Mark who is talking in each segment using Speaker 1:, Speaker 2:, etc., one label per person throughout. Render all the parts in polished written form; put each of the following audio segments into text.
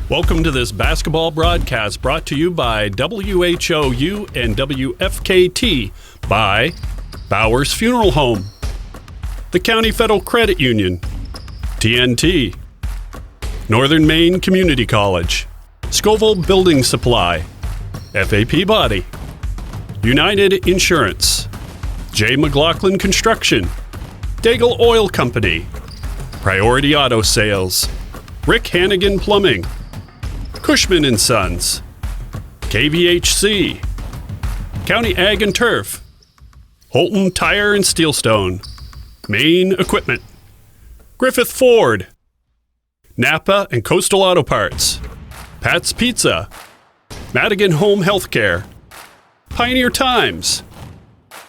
Speaker 1: Welcome to this basketball broadcast brought to you by WHOU and WFKT by Bowers Funeral Home, the County Federal Credit Union, TNT, Northern Maine Community College, Scoville Building Supply, FAP Body, United Insurance, J. McLaughlin Construction, Daigle Oil Company, Priority Auto Sales, Rick Hannigan Plumbing, Cushman & Sons, KVHC, County Ag and Turf, Holton Tire and Steelstone, Maine Equipment, Griffith Ford, Napa and Coastal Auto Parts, Pat's Pizza, Madigan Home Healthcare, Pioneer Times,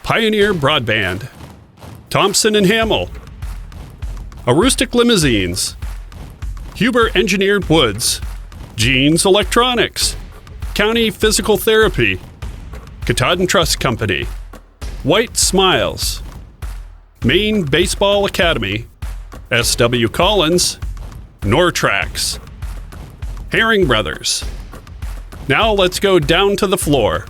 Speaker 1: Pioneer Broadband, Thompson & Hamill, Aroostook Limousines, Huber Engineered Woods, Jeans Electronics, County Physical Therapy, Katahdin Trust Company, White Smiles, Maine Baseball Academy, S.W. Collins, Nortrax, Herring Brothers. Now let's go down to the floor.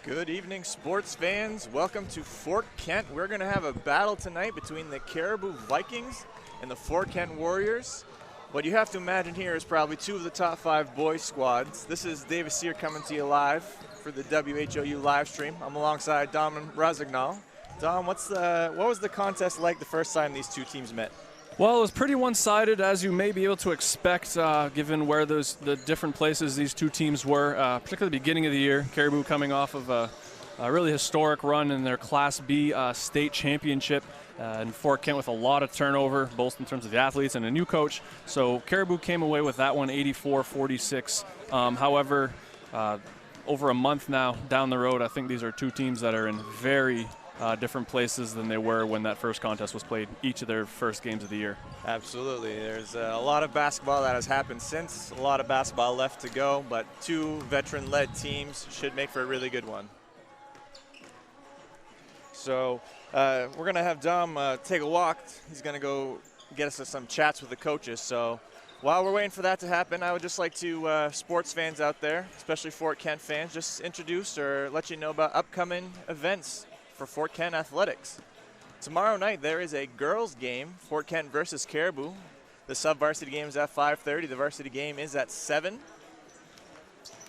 Speaker 2: Good evening, sports fans. Welcome to Fort Kent. We're going to have a battle tonight between the Caribou Vikings and the Fort Kent Warriors. What you have to imagine here is probably two of the top 5 boys squads. This is Davis Sear coming to you live for the WHOU live stream. I'm alongside Dom and Rozignol. Dom, what was the contest like the first time these two teams met?
Speaker 3: Well, it was pretty one-sided, as you may be able to expect, given where the different places these two teams were, particularly the beginning of the year. Caribou coming off of a really historic run in their Class B state championship, and Fort Kent with a lot of turnover, both in terms of the athletes and a new coach. So Caribou came away with that one 84-46. However, over a month now down the road, I think these are two teams that are in very different places than they were when that first contest was played, each of their first games of the year.
Speaker 2: Absolutely. There's a lot of basketball that has happened since, a lot of basketball left to go, but two veteran-led teams should make for a really good one. So we're going to have Dom take a walk. He's going to go get us some chats with the coaches. So while we're waiting for that to happen, I would just like to, sports fans out there, especially Fort Kent fans, just introduce or let you know about upcoming events for Fort Kent Athletics. Tomorrow night there is a girls game, Fort Kent versus Caribou. The sub-varsity game is at 5:30. The varsity game is at 7.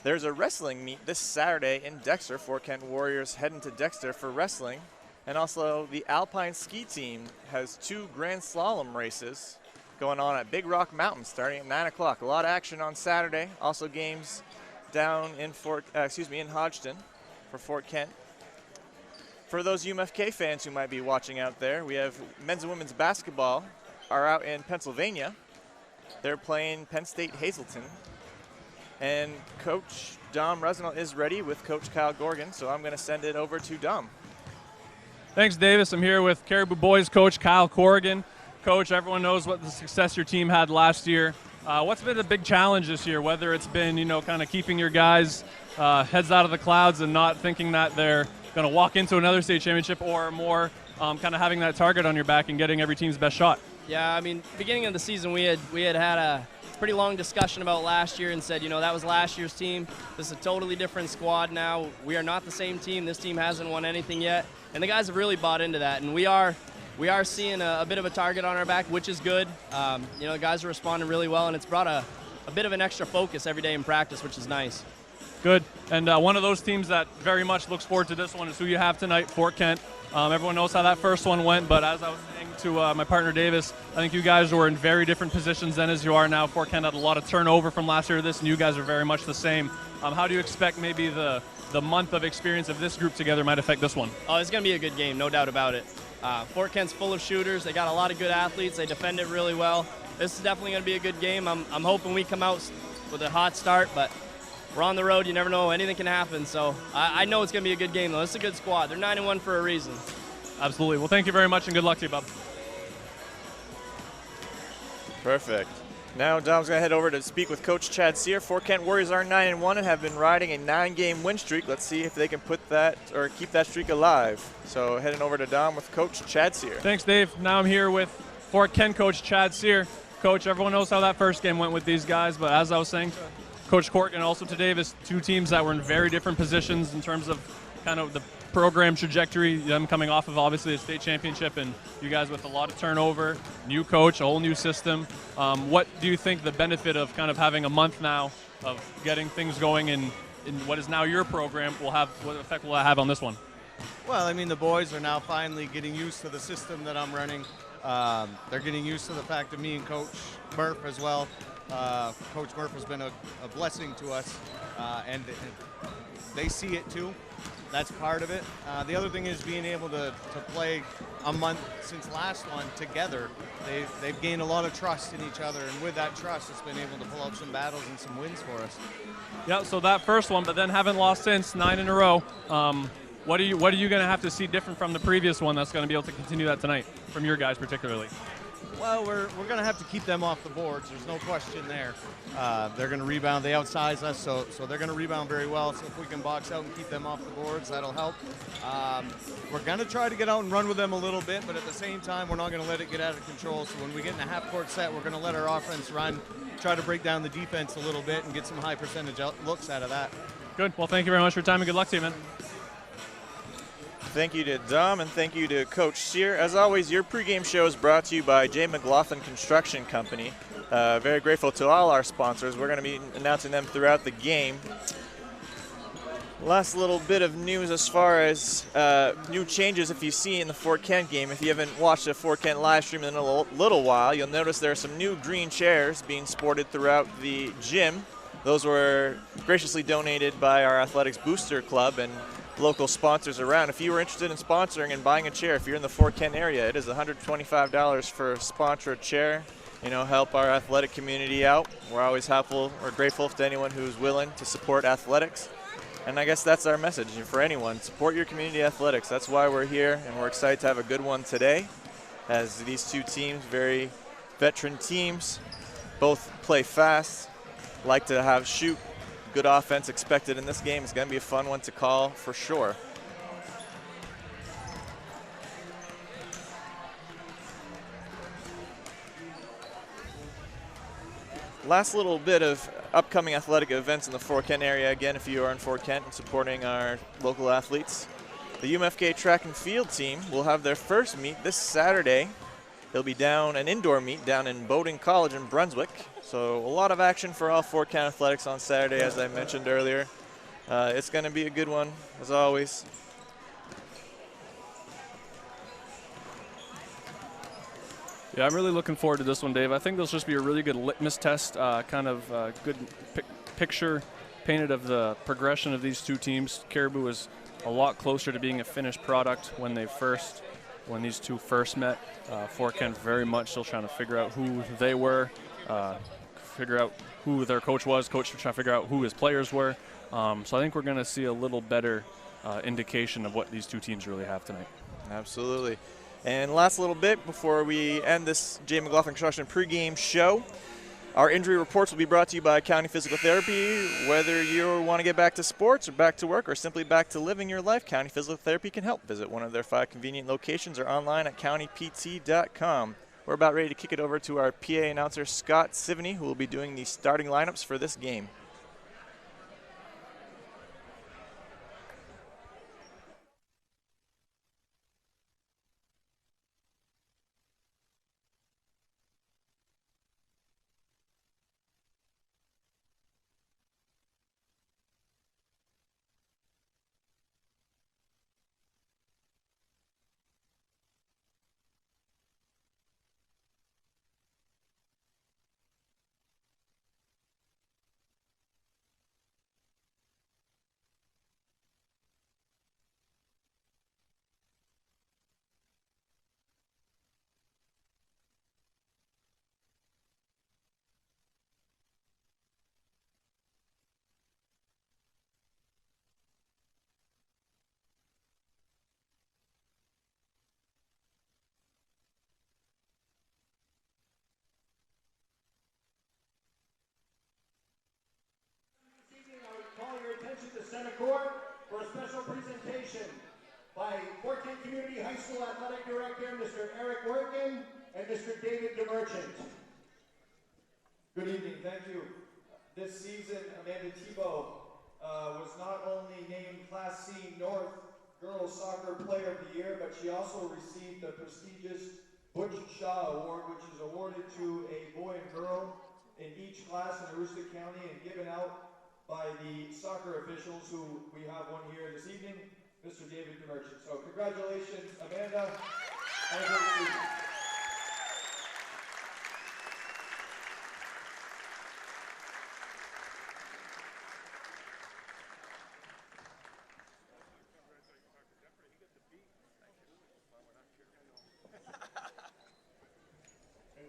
Speaker 2: There's a wrestling meet this Saturday in Dexter. Fort Kent Warriors heading to Dexter for wrestling. And also the Alpine ski team has 2 grand slalom races going on at Big Rock Mountain starting at 9 o'clock. A lot of action on Saturday. Also games down in in Hodgson for Fort Kent. For those UMFK fans who might be watching out there, we have men's and women's basketball are out in Pennsylvania. They're playing Penn State Hazleton. And Coach Dom Resnell is ready with Coach Kyle Gorgon, so I'm going to send it over to Dom.
Speaker 3: Thanks, Davis. I'm here with Caribou boys coach Kyle Corrigan. Coach, everyone knows what the success your team had last year. What's been the big challenge this year, whether it's been, kind of keeping your guys heads out of the clouds and not thinking that they're going to walk into another state championship, or more kind of having that target on your back and getting every team's best shot?
Speaker 4: Yeah, I mean, beginning of the season, we had a pretty long discussion about last year and said, that was last year's team. This is a totally different squad now. We are not the same team. This team hasn't won anything yet, and the guys have really bought into that. And we are seeing a bit of a target on our back, which is good. The guys are responding really well, and it's brought a bit of an extra focus every day in practice, which is nice.
Speaker 3: Good. And one of those teams that very much looks forward to this one is who you have tonight, Fort Kent. Everyone knows how that first one went, but as I was saying to my partner Davis, I think you guys were in very different positions then as you are now. Fort Kent had a lot of turnover from last year to this, and you guys are very much the same. How do you expect maybe the month of experience of this group together might affect this one?
Speaker 4: Oh, it's going to be a good game, no doubt about it. Fort Kent's full of shooters. They got a lot of good athletes. They defend it really well. This is definitely going to be a good game. I'm hoping we come out with a hot start, but we're on the road. You never know. Anything can happen. So I know it's going to be a good game, though. It's a good squad. They're 9-1 for a reason.
Speaker 3: Absolutely. Well, thank you very much, and good luck to you, Bob.
Speaker 2: Perfect. Now Dom's going to head over to speak with Coach Chad Sear. Fort Kent Warriors are 9-1 and have been riding a 9-game win streak. Let's see if they can put that or keep that streak alive. So heading over to Dom with Coach Chad Sear.
Speaker 3: Thanks, Dave. Now I'm here with Fort Kent coach Chad Sear. Coach, everyone knows how that first game went with these guys, but as I was saying to Coach Cork and also to Davis, two teams that were in very different positions in terms of kind of the program trajectory, them coming off of obviously a state championship, and you guys with a lot of turnover, new coach, a whole new system. What do you think the benefit of kind of having a month now of getting things going in what is now your program will have, what effect will it have on this one?
Speaker 5: Well, I mean, the boys are now finally getting used to the system that I'm running. They're getting used to the fact of me and Coach Murph as well. Coach Murph has been a blessing to us, and they see it too. That's part of it. The other thing is being able to play a month since last one together. They've gained a lot of trust in each other, and with that trust, it's been able to pull out some battles and some wins for us.
Speaker 3: Yeah, so that first one, but then haven't lost since, 9 in a row. What are you going to have to see different from the previous one that's going to be able to continue that tonight, from your guys particularly?
Speaker 5: Well, we're going to have to keep them off the boards. There's no question there. They're going to rebound. They outsize us, so they're going to rebound very well. So if we can box out and keep them off the boards, that'll help. We're going to try to get out and run with them a little bit, but at the same time, we're not going to let it get out of control. So when we get in a half-court set, we're going to let our offense run, try to break down the defense a little bit and get some high percentage looks out of that.
Speaker 3: Good. Well, thank you very much for your time, and good luck to you, man.
Speaker 2: Thank you to Dom, and thank you to Coach Sear. As always, your pregame show is brought to you by J. McLaughlin Construction Company. Very grateful to all our sponsors. We're going to be announcing them throughout the game. Last little bit of news as far as new changes if you see in the Fort Kent game. If you haven't watched a Fort Kent live stream in a little while, you'll notice there are some new green chairs being sported throughout the gym. Those were graciously donated by our Athletics Booster Club and local sponsors around. If you were interested in sponsoring and buying a chair, if you're in the Fort Kent area, it is $125 for a sponsor a chair. Help our athletic community out. We're always grateful to anyone who's willing to support athletics. And I guess that's our message for anyone. Support your community athletics. That's why we're here, and we're excited to have a good one today, as these two teams, very veteran teams, both play fast, like to shoot. Good offense expected in this game. It's going to be a fun one to call for sure. Last little bit of upcoming athletic events in the Fort Kent area. Again, if you are in Fort Kent and supporting our local athletes, the UMFK track and field team will have their first meet this Saturday. They'll be an indoor meet down in Bowdoin College in Brunswick. So a lot of action for all Fort Kent athletics on Saturday, as I mentioned earlier. It's going to be a good one, as always.
Speaker 3: Yeah, I'm really looking forward to this one, Dave. I think this will just be a really good litmus test, good picture painted of the progression of these two teams. Caribou is a lot closer to being a finished product when these two first met. Fort Kent very much still trying to figure out who they were, figure out who their coach was, coach trying to figure out who his players were. So I think we're going to see a little better indication of what these two teams really have tonight.
Speaker 2: Absolutely. And last little bit before we end this J. McLaughlin Construction pregame show, our injury reports will be brought to you by County Physical Therapy. Whether you want to get back to sports or back to work or simply back to living your life, County Physical Therapy can help. Visit one of their 5 convenient locations or online at countypt.com. We're about ready to kick it over to our PA announcer, Scott Sivney, who will be doing the starting lineups for this game.
Speaker 6: graduation by Fort Kent Community High School Athletic Director, Mr. Eric Workin, and Mr. David DeMerchant.
Speaker 7: Good evening, thank you. This season, Amanda Tebow was not only named Class C North Girls Soccer Player of the Year, but she also received the prestigious Butch Shaw Award, which is awarded to a boy and girl in each class in Aroostook County and given out by the soccer officials, who we have one here this evening, Mr. David DeMerchant. So congratulations, Amanda, and a great season.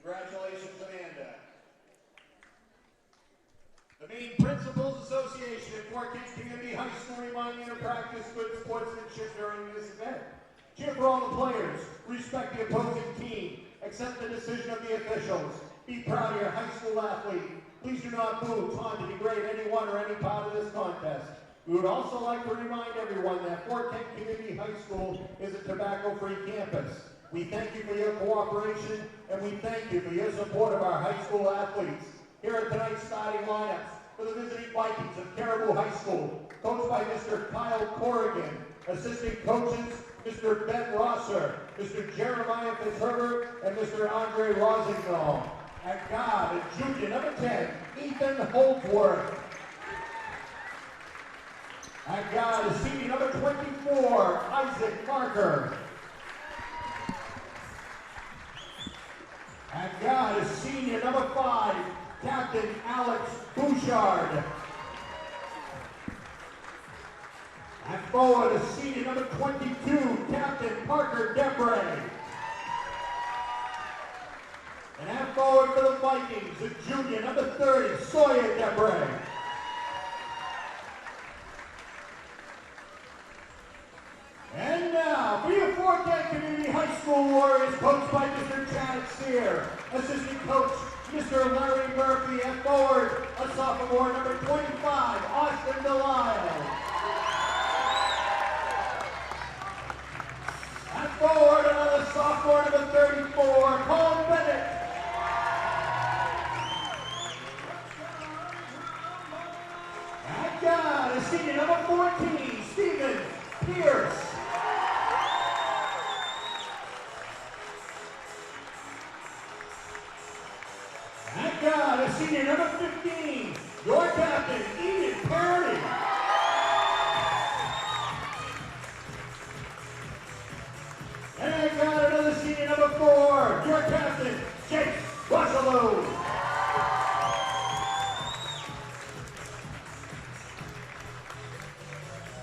Speaker 6: Congratulations, Amanda. The Maine Principals Association at Fort Kent Community High School remind you to practice good sportsmanship during this event. Cheer for all the players, respect the opposing team, accept the decision of the officials, be proud of your high school athlete. Please do not boo, taunt, to degrade anyone or any part of this contest. We would also like to remind everyone that Fort Kent Community High School is a tobacco-free campus. We thank you for your cooperation, and we thank you for your support of our high school athletes. Here are tonight's starting lineups for the visiting Vikings of Caribou High School, coached by Mr. Kyle Corrigan. Assistant coaches, Mr. Ben Rosser, Mr. Jeremiah Fitzherbert, and Mr. Andre Rosignol. At guard, junior number 10, Ethan Holdsworth. At guard, senior number 24, Isaac Marker. At guard is senior number 5, Captain Alex Bouchard. At forward is senior number 22, Captain Parker Debray. And at forward for the Vikings, the junior number 30, Sawyer Debray. And now, for your Fort Kent Community High School Warriors, coached by Mr. Chad Sear. Assistant coach, Mr. Larry Murphy. At forward, a sophomore, number 25, Austin Delisle. At forward, another sophomore, number 34, Colin Bennett. At guard, a senior, number 14, Stephen Pierce. At guard, a senior, number 15, your captain, Ian Perry. And at guard, another senior, number 4, your captain, Chase Wassalow.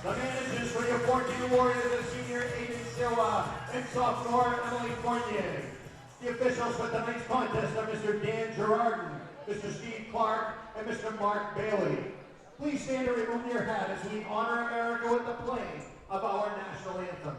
Speaker 6: The managers for your 14 Warriors are senior Aiden Silva and sophomore Emily Fournier. The officials for tonight's contest are Mr. Dan Gerardin, Mr. Steve Clark, and Mr. Mark Bailey. Please stand and remove your hat as we honor America with the playing of our national anthem.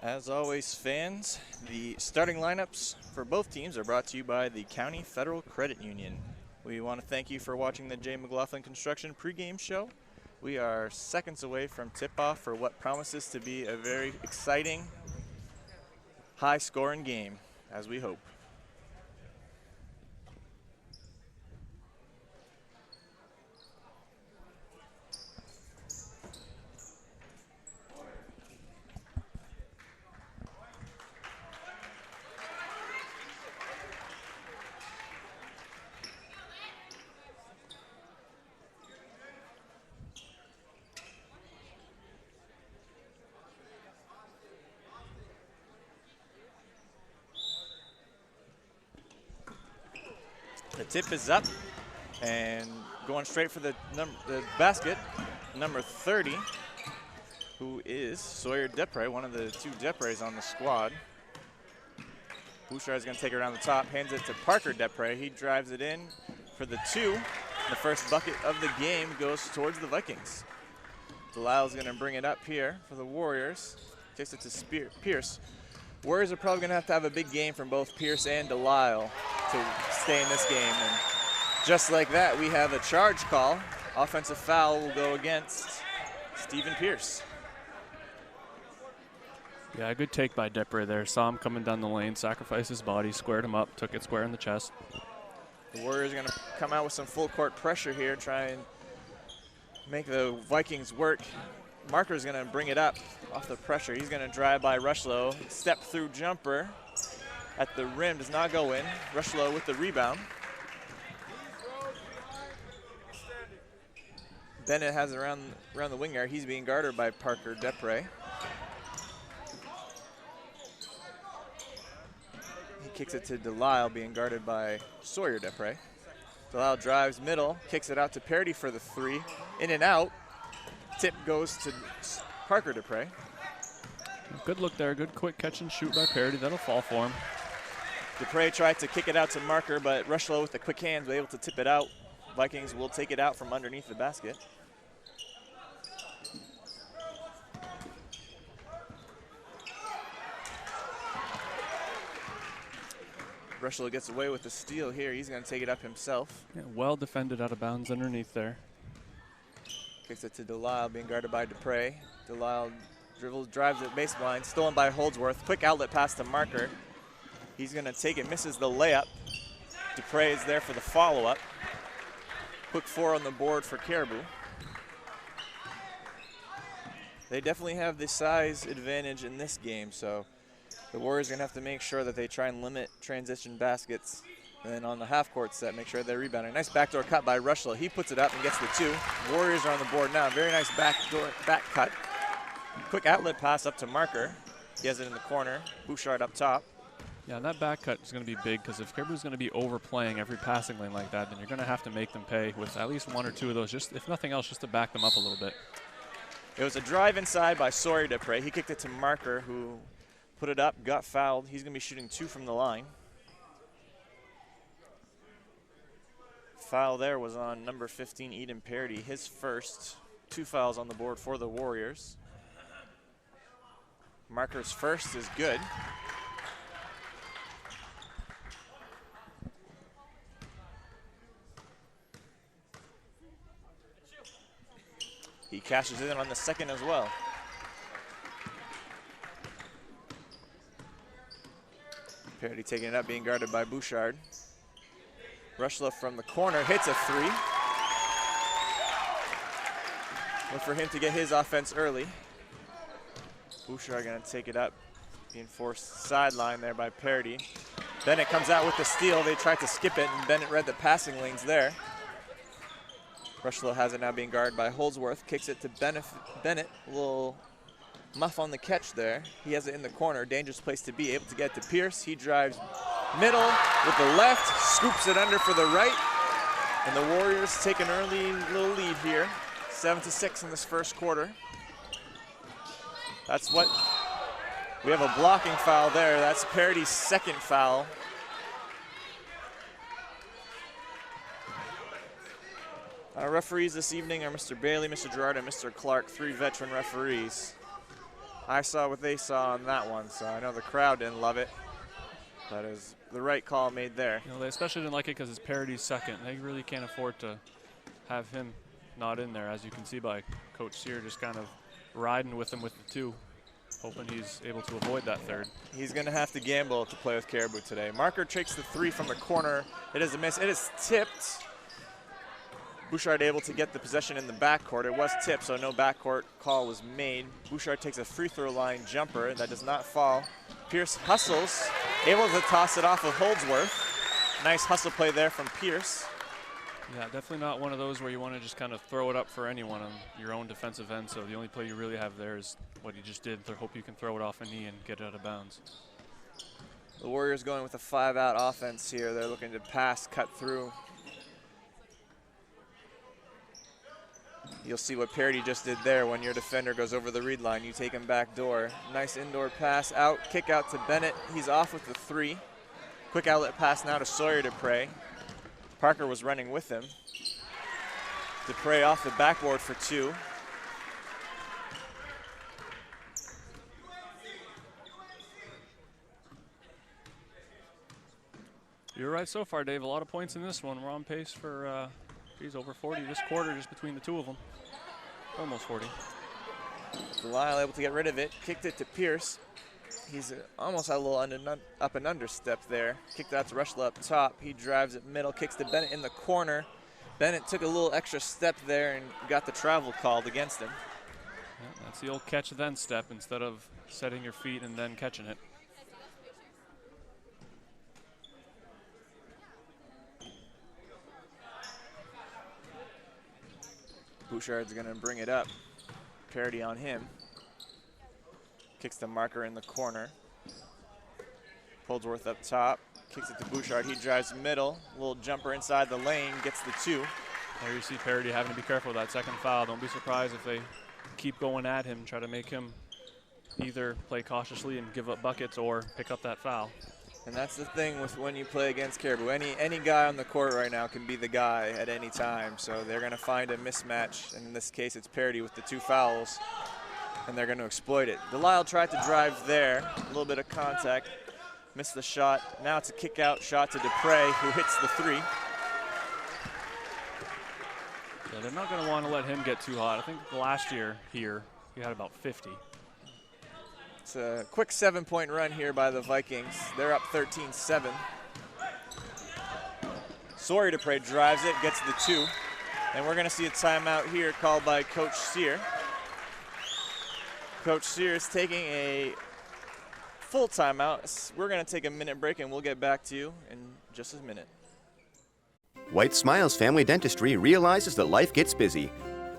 Speaker 2: As always, fans, the starting lineups for both teams are brought to you by the County Federal Credit Union. We want to thank you for watching the Jay McLaughlin Construction pregame show. We are seconds away from tip-off for what promises to be a very exciting, high-scoring game, as we hope. The tip is up and going straight for the basket, number 30, who is Sawyer Depre, one of the 2 Depres on the squad. Bouchard is going to take it around the top, hands it to Parker Depre. He drives it in for the 2. The first bucket of the game goes towards the Vikings. Delisle's going to bring it up here for the Warriors. Takes it to Pierce. Warriors are probably going to have a big game from both Pierce and Delisle to stay in this game. And just like that, we have a charge call. Offensive foul will go against Stephen Pierce.
Speaker 3: Yeah, a good take by Depre there. Saw him coming down the lane, sacrificed his body, squared him up, took it square in the chest.
Speaker 2: The Warriors are going to come out with some full court pressure here, try and make the Vikings work. Marker's going to bring it up off the pressure. He's going to drive by Rushlow. Step through jumper at the rim, does not go in. Rushlow with the rebound. Bennett has it around the wing area. He's being guarded by Parker Depre. He kicks it to Delisle, being guarded by Sawyer Depre. Delisle drives middle, kicks it out to Parody for the 3. In and out. Tip goes to Parker Depre.
Speaker 3: Good look there. Good quick catch and shoot by Parody. That'll fall for him.
Speaker 2: Depre tried to kick it out to Marker, but Rushlow with the quick hands was able to tip it out. Vikings will take it out from underneath the basket. Rushlow gets away with the steal here. He's going to take it up himself.
Speaker 3: Yeah, well defended out of bounds underneath there.
Speaker 2: Kicks it to Delisle, being guarded by Depre. Delisle dribbles, drives it baseline, stolen by Holdsworth. Quick outlet pass to Marker. He's going to take it, misses the layup. Depre is there for the follow-up. Quick 4 on the board for Caribou. They definitely have the size advantage in this game, so the Warriors are going to have to make sure that they try and limit transition baskets. And then on the half-court set, make sure they're rebounding. Nice backdoor cut by Rushlow. He puts it up and gets the 2. Warriors are on the board now. Very nice back cut. Quick outlet pass up to Marker. He has it in the corner. Bouchard up top.
Speaker 3: Yeah, that back cut is going to be big because if Caribou's going to be overplaying every passing lane like that, then you're going to have to make them pay with at least 1 or 2 of those, just if nothing else, just to back them up a little bit.
Speaker 2: It was a drive inside by Sawyer Depre. He kicked it to Marker, who put it up, got fouled. He's going to be shooting 2 from the line. Foul there was on number 15, Eden Parody. His first. 2 fouls on the board for the Warriors. Marker's first is good. He cashes in on the second as well. Parody taking it up, being guarded by Bouchard. Rushlow from the corner hits a 3. Look for him to get his offense early. Bouchard going to take it up, being forced sideline there by Parody. Bennett comes out with the steal. They tried to skip it, and Bennett read the passing lanes there. Rushlow has it now, being guarded by Holdsworth. Kicks it to Bennett. A little muff on the catch there. He has it in the corner. Dangerous place to be. Able to get to Pierce. He drives middle with the left. Scoops it under for the right. And the Warriors take an early little lead here. 7-6 in this first quarter. That's what we have, a blocking foul there. That's Parody's second foul. Our referees this evening are Mr. Bailey, Mr. Gerard, and Mr. Clark, 3 veteran referees. I saw what they saw on that one, so I know the crowd didn't love it. That is the right call made there.
Speaker 3: You know, they especially didn't like it because it's Parody's second. They really can't afford to have him not in there, as you can see by Coach Sear just kind of riding with him with the 2, hoping he's able to avoid that 3rd.
Speaker 2: He's going to have to gamble to play with Caribou today. Marker takes the 3 from the corner. It is a miss. It is tipped. Bouchard able to get the possession in the backcourt. It was tipped, so no backcourt call was made. Bouchard takes a free throw line jumper that does not fall. Pierce hustles, able to toss it off of Holdsworth. Nice hustle play there from Pierce.
Speaker 3: Yeah, definitely not one of those where you want to just kind of throw it up for anyone on your own defensive end. So the only play you really have there is what he just did. Hope you can throw it off a knee and get it out of bounds.
Speaker 2: The Warriors going with a 5-out offense here. They're looking to pass, cut through. You'll see what Parity just did there. When your defender goes over the read line, you take him back door. Nice indoor pass out, kick out to Bennett. He's off with the 3. Quick outlet pass now to Sawyer Dupre. Parker was running with him. Dupre off the backboard for 2.
Speaker 3: You're right so far, Dave. A lot of points in this one. We're on pace for, over 40 this quarter just between the 2 of them. Almost 40.
Speaker 2: Delisle able to get rid of it. Kicked it to Pierce. He's almost had a little up and under step there. Kicked out to Rushla up top. He drives it middle, kicks to Bennett in the corner. Bennett took a little extra step there and got the travel called against him.
Speaker 3: Yeah, that's the old catch then step instead of setting your feet and then catching it.
Speaker 2: Bouchard's gonna bring it up. Parity on him. Kicks the Marker in the corner. Holdsworth up top. Kicks it to Bouchard. He drives middle. Little jumper inside the lane. Gets the 2.
Speaker 3: There you see Parity having to be careful with that second foul. Don't be surprised if they keep going at him, try to make him either play cautiously and give up buckets or pick up that foul.
Speaker 2: And that's the thing with when you play against Caribou. Any guy on the court right now can be the guy at any time. So they're going to find a mismatch. And in this case, it's Parity with the 2 fouls. And they're going to exploit it. Delisle tried to drive there. A little bit of contact. Missed the shot. Now it's a kick-out shot to Dupre, who hits the 3.
Speaker 3: Yeah, they're not going to want to let him get too hot. I think last year here, he had about 50.
Speaker 2: It's a quick 7-point run here by the Vikings. They're up 13-7. Sawyer Dupre drives it, gets the 2. And we're going to see a timeout here called by Coach Sear. Coach Sear is taking a full timeout. We're going to take a minute break and we'll get back to you in just a minute.
Speaker 8: White Smiles Family Dentistry realizes that life gets busy.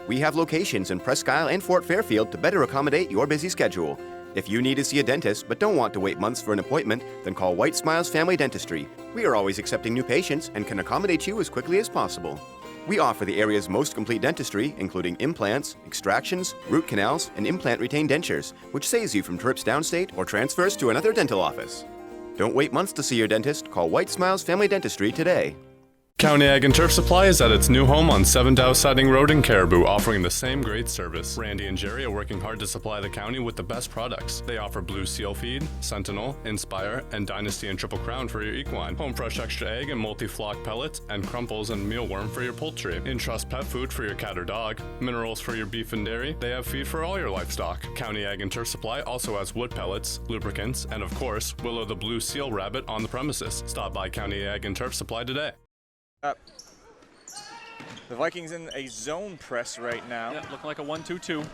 Speaker 8: We have locations in Presque Isle and Fort Fairfield to better accommodate your busy schedule. If you need to see a dentist but don't want to wait months for an appointment, then call White Smiles Family Dentistry. We are always accepting new patients and can accommodate you as quickly as possible. We offer the area's most complete dentistry, including implants, extractions, root canals, and implant-retained dentures, which saves you from trips downstate or transfers to another dental office. Don't wait months to see your dentist. Call White Smiles Family Dentistry today.
Speaker 9: County Ag and Turf Supply is at its new home on 7 Dow Siding Road in Caribou, offering the same great service. Randy and Jerry are working hard to supply the county with the best products. They offer Blue Seal Feed, Sentinel, Inspire, and Dynasty and Triple Crown for your equine, Home Fresh Extra Egg and Multi-Flock Pellets, and Crumples and Mealworm for your poultry, Entrust Pet Food for your cat or dog, Minerals for your beef and dairy. They have feed for all your livestock. County Ag and Turf Supply also has wood pellets, lubricants, and of course, Willow the Blue Seal Rabbit on the premises. Stop by County Ag and Turf Supply today.
Speaker 2: Up. The Vikings in a zone press right now.
Speaker 3: Yeah, looking like a 1-2-2.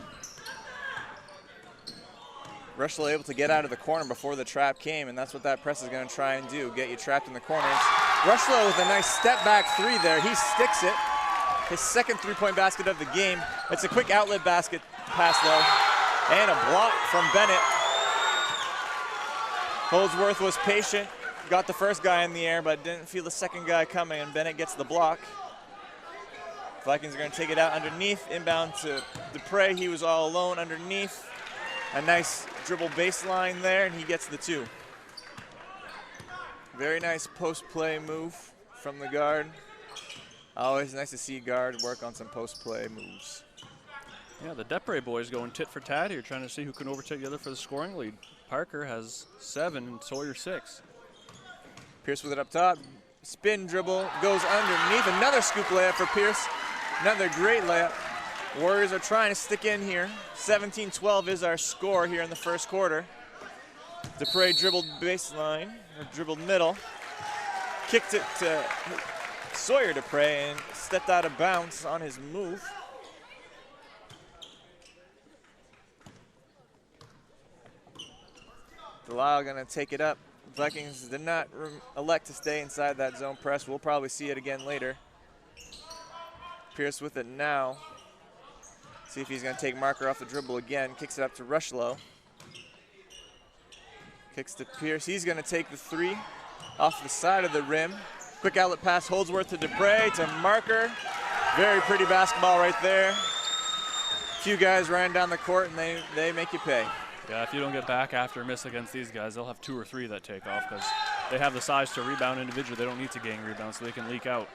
Speaker 2: Rushlow able to get out of the corner before the trap came, and that's what that press is going to try and do, get you trapped in the corner. Rushlow with a nice step back 3 there. He sticks it. His second 3-point basket of the game. It's a quick outlet basket pass though, and a block from Bennett. Holdsworth was patient. Got the first guy in the air, but didn't feel the second guy coming, and Bennett gets the block. Vikings are going to take it out underneath, inbound to Dupre. He was all alone underneath. A nice dribble baseline there, and he gets the 2. Very nice post-play move from the guard. Always nice to see guard work on some post-play moves.
Speaker 3: Yeah, the Dupre boys going tit for tat here, trying to see who can overtake the other for the scoring lead. Parker has 7 and Sawyer 6.
Speaker 2: Pierce with it up top, spin dribble, goes underneath, another scoop layup for Pierce. Another great layup. Warriors are trying to stick in here. 17-12 is our score here in the first quarter. Dupre dribbled baseline, or dribbled middle. Kicked it to Sawyer Dupre and stepped out of bounds on his move. Delisle gonna take it up. Vikings did not elect to stay inside that zone press. We'll probably see it again later. Pierce with it now. See if he's gonna take Marker off the dribble again. Kicks it up to Rushlow. Kicks to Pierce. He's gonna take the three off the side of the rim. Quick outlet pass, Holdsworth to Dupre, to Marker. Very pretty basketball right there. Few guys running down the court and they make you pay.
Speaker 3: Yeah, if you don't get back after a miss against these guys, they'll have 2 or 3 that take off because they have the size to rebound individually. They don't need to gang rebound, so they can leak out.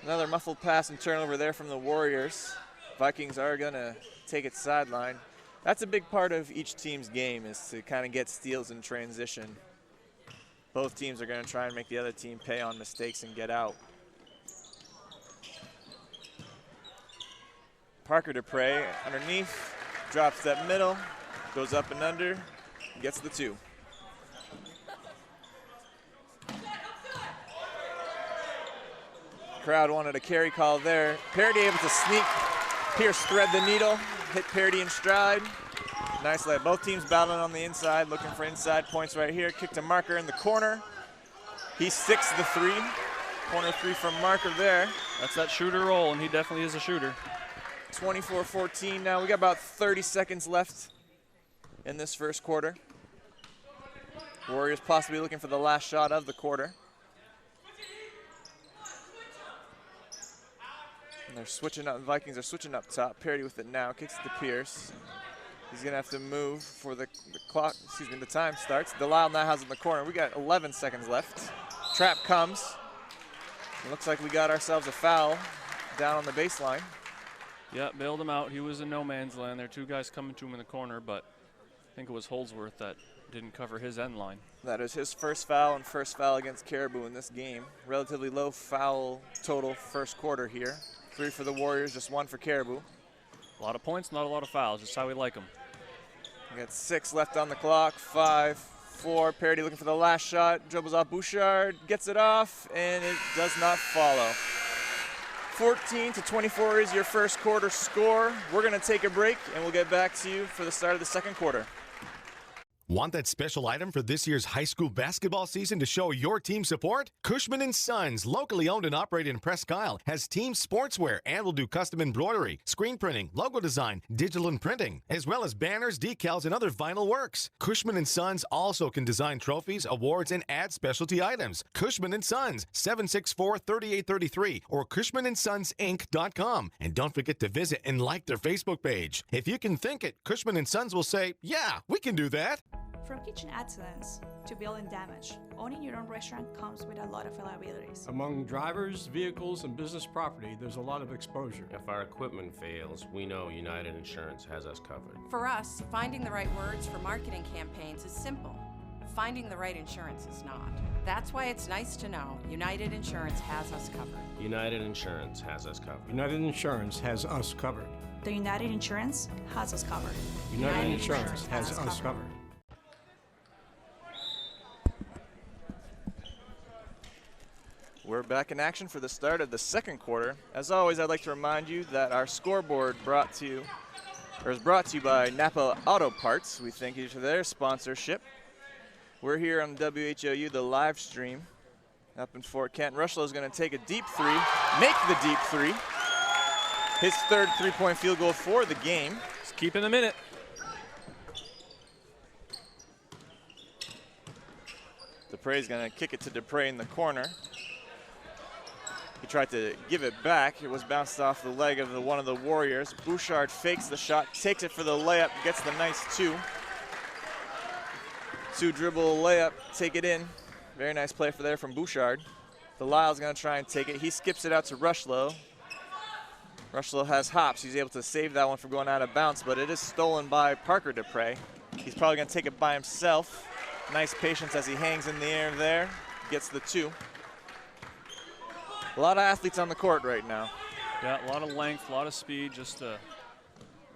Speaker 2: Another muffled pass and turnover there from the Warriors. Vikings are gonna take it sideline. That's a big part of each team's game, is to kind of get steals in transition. Both teams are gonna try and make the other team pay on mistakes and get out. Parker Dupre underneath, drops that middle, goes up and under, gets the 2. Crowd wanted a carry call there. Parody able to sneak. Pierce thread the needle, hit Parody in stride. Nice layup. Both teams battling on the inside, looking for inside points right here. Kick to Marker in the corner. He sticks the 3. Corner 3 from Marker there.
Speaker 3: That's that shooter roll, and he definitely is a shooter.
Speaker 2: 24-14 now. We got about 30 seconds left in this first quarter. Warriors possibly looking for the last shot of the quarter. And they're switching up. The Vikings are switching up top. Parody with it now. Kicks it to Pierce. He's gonna have to move before the clock. Excuse me. The time starts. Delisle now has it in the corner. We got 11 seconds left. Trap comes. It looks like we got ourselves a foul down on the baseline.
Speaker 3: Yeah, bailed him out. He was in no man's land. There are 2 guys coming to him in the corner, but I think it was Holdsworth that didn't cover his end line.
Speaker 2: That is his first foul and first foul against Caribou in this game. Relatively low foul total first quarter here. 3 for the Warriors, just 1 for Caribou.
Speaker 3: A lot of points, not a lot of fouls. Just how we like them.
Speaker 2: We got 6 left on the clock. 5, 4. Parody looking for the last shot. Dribbles off Bouchard, gets it off, and it does not follow. 14-24 is your first quarter score. We're going to take a break, and we'll get back to you for the start of the second quarter.
Speaker 10: Want that special item for this year's high school basketball season to show your team support? Cushman & Sons, locally owned and operated in Presque Isle, has team sportswear and will do custom embroidery, screen printing, logo design, digital and printing, as well as banners, decals, and other vinyl works. Cushman & Sons also can design trophies, awards, and add specialty items. Cushman & Sons, 764-3833 or CushmanandSonsInc.com. And don't forget to visit and like their Facebook page. If you can think it, Cushman & Sons will say, yeah, we can do that.
Speaker 11: From kitchen excellence to building damage, owning your own restaurant comes with a lot of liabilities.
Speaker 12: Among drivers, vehicles, and business property, there's a lot of exposure.
Speaker 13: If our equipment fails, we know United Insurance has us covered.
Speaker 14: For us, finding the right words for marketing campaigns is simple. Finding the right insurance is not. That's why it's nice to know United Insurance has us covered.
Speaker 13: United Insurance has us covered.
Speaker 12: United Insurance has us covered.
Speaker 11: The United Insurance has us covered.
Speaker 12: United Insurance has us covered.
Speaker 2: We're back in action for the start of the second quarter. As always, I'd like to remind you that our scoreboard is brought to you by Napa Auto Parts. We thank you for their sponsorship. We're here on WHOU, the live stream up in Fort Kent. Rushlow is going to take a deep 3, make the deep 3. His third 3-point field goal for the game.
Speaker 3: Just keeping the minute.
Speaker 2: Dupre's going to kick it to Dupre in the corner. He tried to give it back. It was bounced off the leg of one of the Warriors. Bouchard fakes the shot, takes it for the layup, gets the nice 2. 2-dribble layup, take it in. Very nice play from Bouchard. Delisle's going to try and take it. He skips it out to Rushlow. Rushlow has hops. He's able to save that one from going out of bounds, but it is stolen by Parker Dupre. He's probably going to take it by himself. Nice patience as he hangs in the air there. Gets the 2. A lot of athletes on the court right now.
Speaker 3: Yeah, a lot of length, a lot of speed, just a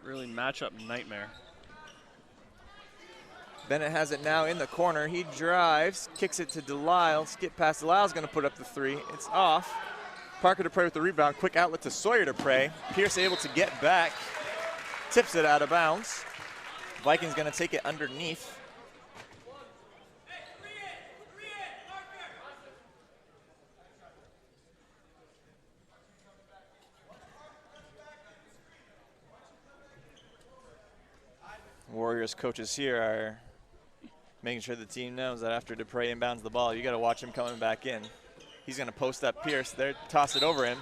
Speaker 3: really matchup nightmare.
Speaker 2: Bennett has it now in the corner. He drives, kicks it to Delisle. Skip past Delisle's going to put up the three. It's off. Parker Dupre with the rebound. Quick outlet to Sawyer Dupre. Pierce able to get back. Tips it out of bounds. Vikings going to take it underneath. Warriors coaches here are making sure the team knows that after Dupre inbounds the ball, you got to watch him coming back in. He's going to post up Pierce there, toss it over him.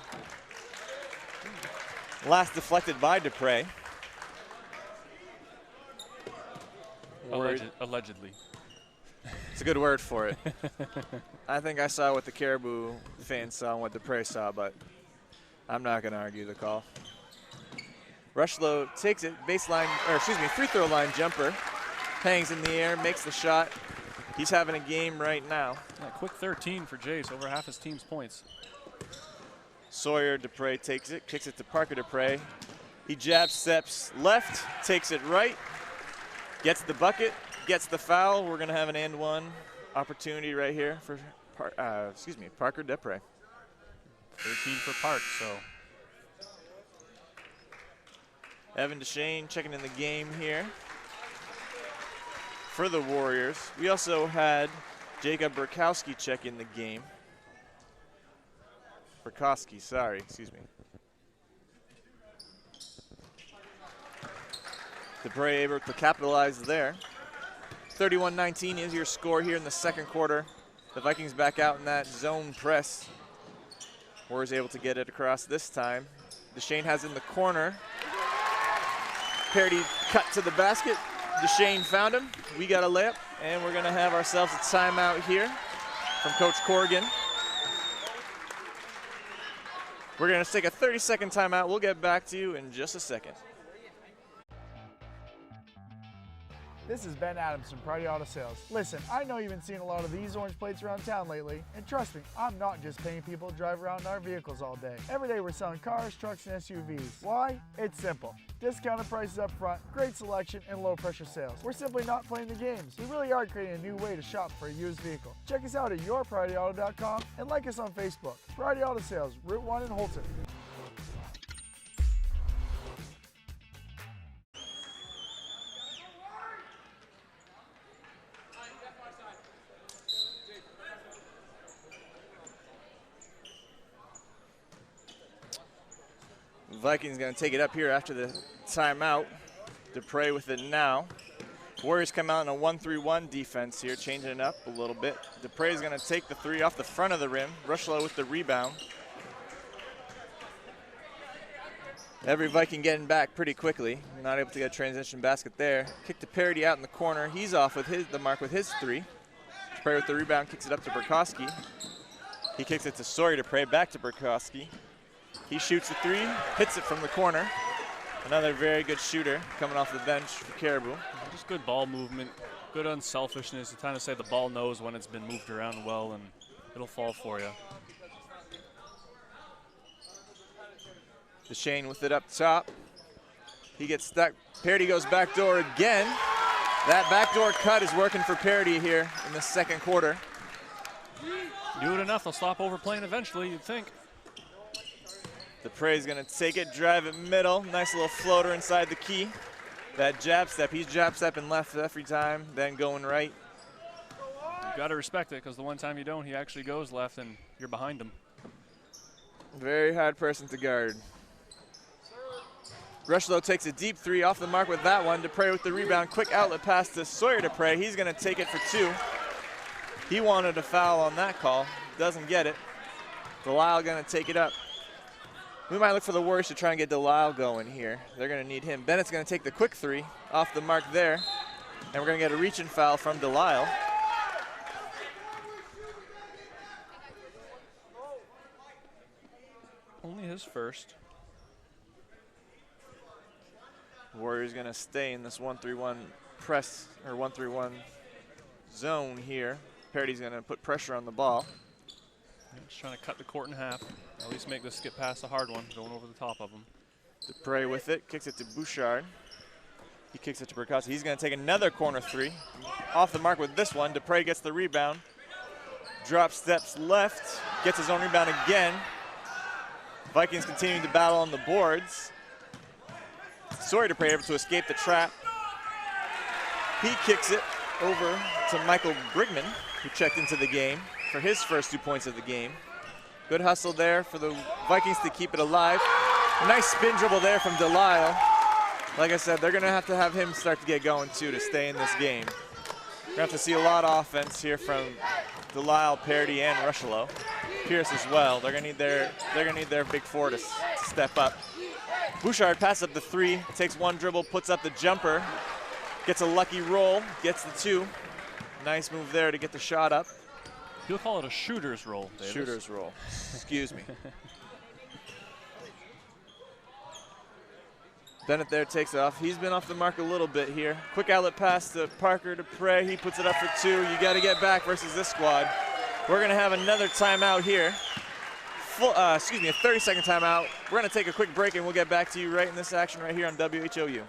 Speaker 2: Last deflected by Dupre.
Speaker 3: Allegedly.
Speaker 2: It's a good word for it. I think I saw what the Caribou fans saw and what Dupre saw, but I'm not going to argue the call. Rushlow takes it, free throw line jumper. Hangs in the air, makes the shot. He's having a game right now.
Speaker 3: Yeah, quick 13 for Jace, over half his team's points.
Speaker 2: Sawyer Dupre takes it, kicks it to Parker Dupre. He jab steps left, takes it right, gets the bucket, gets the foul. We're going to have an and one opportunity right here for Parker Dupre.
Speaker 3: 13 for Park, so.
Speaker 2: Evan Deshane checking in the game here for the Warriors. We also had Jacob Burkowski check in the game. Burkowski, sorry, excuse me. Dupre able to capitalize there. 31-19 is your score here in the second quarter. The Vikings back out in that zone press. Warriors able to get it across this time. Deshane has in the corner. Parity cut to the basket. Deshane found him. We got a layup, and we're going to have ourselves a timeout here from Coach Corrigan. We're going to take a 30-second timeout. We'll get back to you in just a second.
Speaker 15: This is Ben Adams from Priority Auto Sales. Listen, I know you've been seeing a lot of these orange plates around town lately, and trust me, I'm not just paying people to drive around in our vehicles all day. Every day we're selling cars, trucks, and SUVs. Why? It's simple. Discounted prices up front, great selection, and low pressure sales. We're simply not playing the games. We really are creating a new way to shop for a used vehicle. Check us out at yourpriorityauto.com and like us on Facebook. Priority Auto Sales, Route 1 in Holton.
Speaker 2: Vikings going to take it up here after the timeout. Dupre with it now. Warriors come out in a 1-3-1 defense here, changing it up a little bit. Dupre is going to take the three off the front of the rim. Rushlow with the rebound. Every Viking getting back pretty quickly. Not able to get a transition basket there. Kick to Parity out in the corner. He's off with the mark with his three. Dupre with the rebound, kicks it up to Burkowski. He kicks it to Sawyer Dupre, back to Burkowski. He shoots the three, hits it from the corner. Another very good shooter coming off the bench for Caribou.
Speaker 3: Just good ball movement, good unselfishness. You kind of say the ball knows when it's been moved around well, and it'll fall for you.
Speaker 2: Deshane with it up top. He gets stuck. Parity goes backdoor again. That backdoor cut is working for Parity here in the second quarter.
Speaker 3: Do it enough, they'll stop overplaying eventually, you'd think.
Speaker 2: Dupre's going to take it, drive it middle. Nice little floater inside the key. That jab step, he's jab stepping left every time, then going right.
Speaker 3: You've got to respect it, because the one time you don't, he actually goes left and you're behind him.
Speaker 2: Very hard person to guard. Rushlow takes a deep three off the mark with that one. Dupre with the rebound. Quick outlet pass to Sawyer Dupre. He's going to take it for two. He wanted a foul on that call. Doesn't get it. Delisle going to take it up. We might look for the Warriors to try and get Delisle going here. They're going to need him. Bennett's going to take the quick three off the mark there. And we're going to get a reach-in foul from Delisle.
Speaker 3: Only his first.
Speaker 2: Warriors going to stay in this 1-3-1 press, or 1-3-1 zone here. Parity's going to put pressure on the ball.
Speaker 3: Just trying to cut the court in half. At least make this skip pass a hard one, going over the top of him.
Speaker 2: Dupre with it, kicks it to Bouchard. He kicks it to Burkowski. He's going to take another corner three. Off the mark with this one. Dupre gets the rebound. Drop steps left, gets his own rebound again. Vikings continuing to battle on the boards. Sawyer Dupre able to escape the trap. He kicks it over to Michael Brigman, who checked into the game for his first 2 points of the game. Good hustle there for the Vikings to keep it alive. Nice spin dribble there from Delisle. Like I said, they're going to have him start to get going too to stay in this game. We're going to have to see a lot of offense here from Delisle, Parody, and Rushlow. Pierce as well. They're going to need their big four to step up. Bouchard passes up the three, takes one dribble, puts up the jumper, gets a lucky roll, gets the two. Nice move there to get the shot up.
Speaker 3: You'll call it a shooter's roll, Davis.
Speaker 2: Shooter's roll. Excuse me. Bennett there takes it off. He's been off the mark a little bit here. Quick outlet pass to Parker Dupre. He puts it up for two. You got to get back versus this squad. We're going to have another timeout here. A 30-second timeout. We're going to take a quick break, and we'll get back to you right in this action right here on WHOU.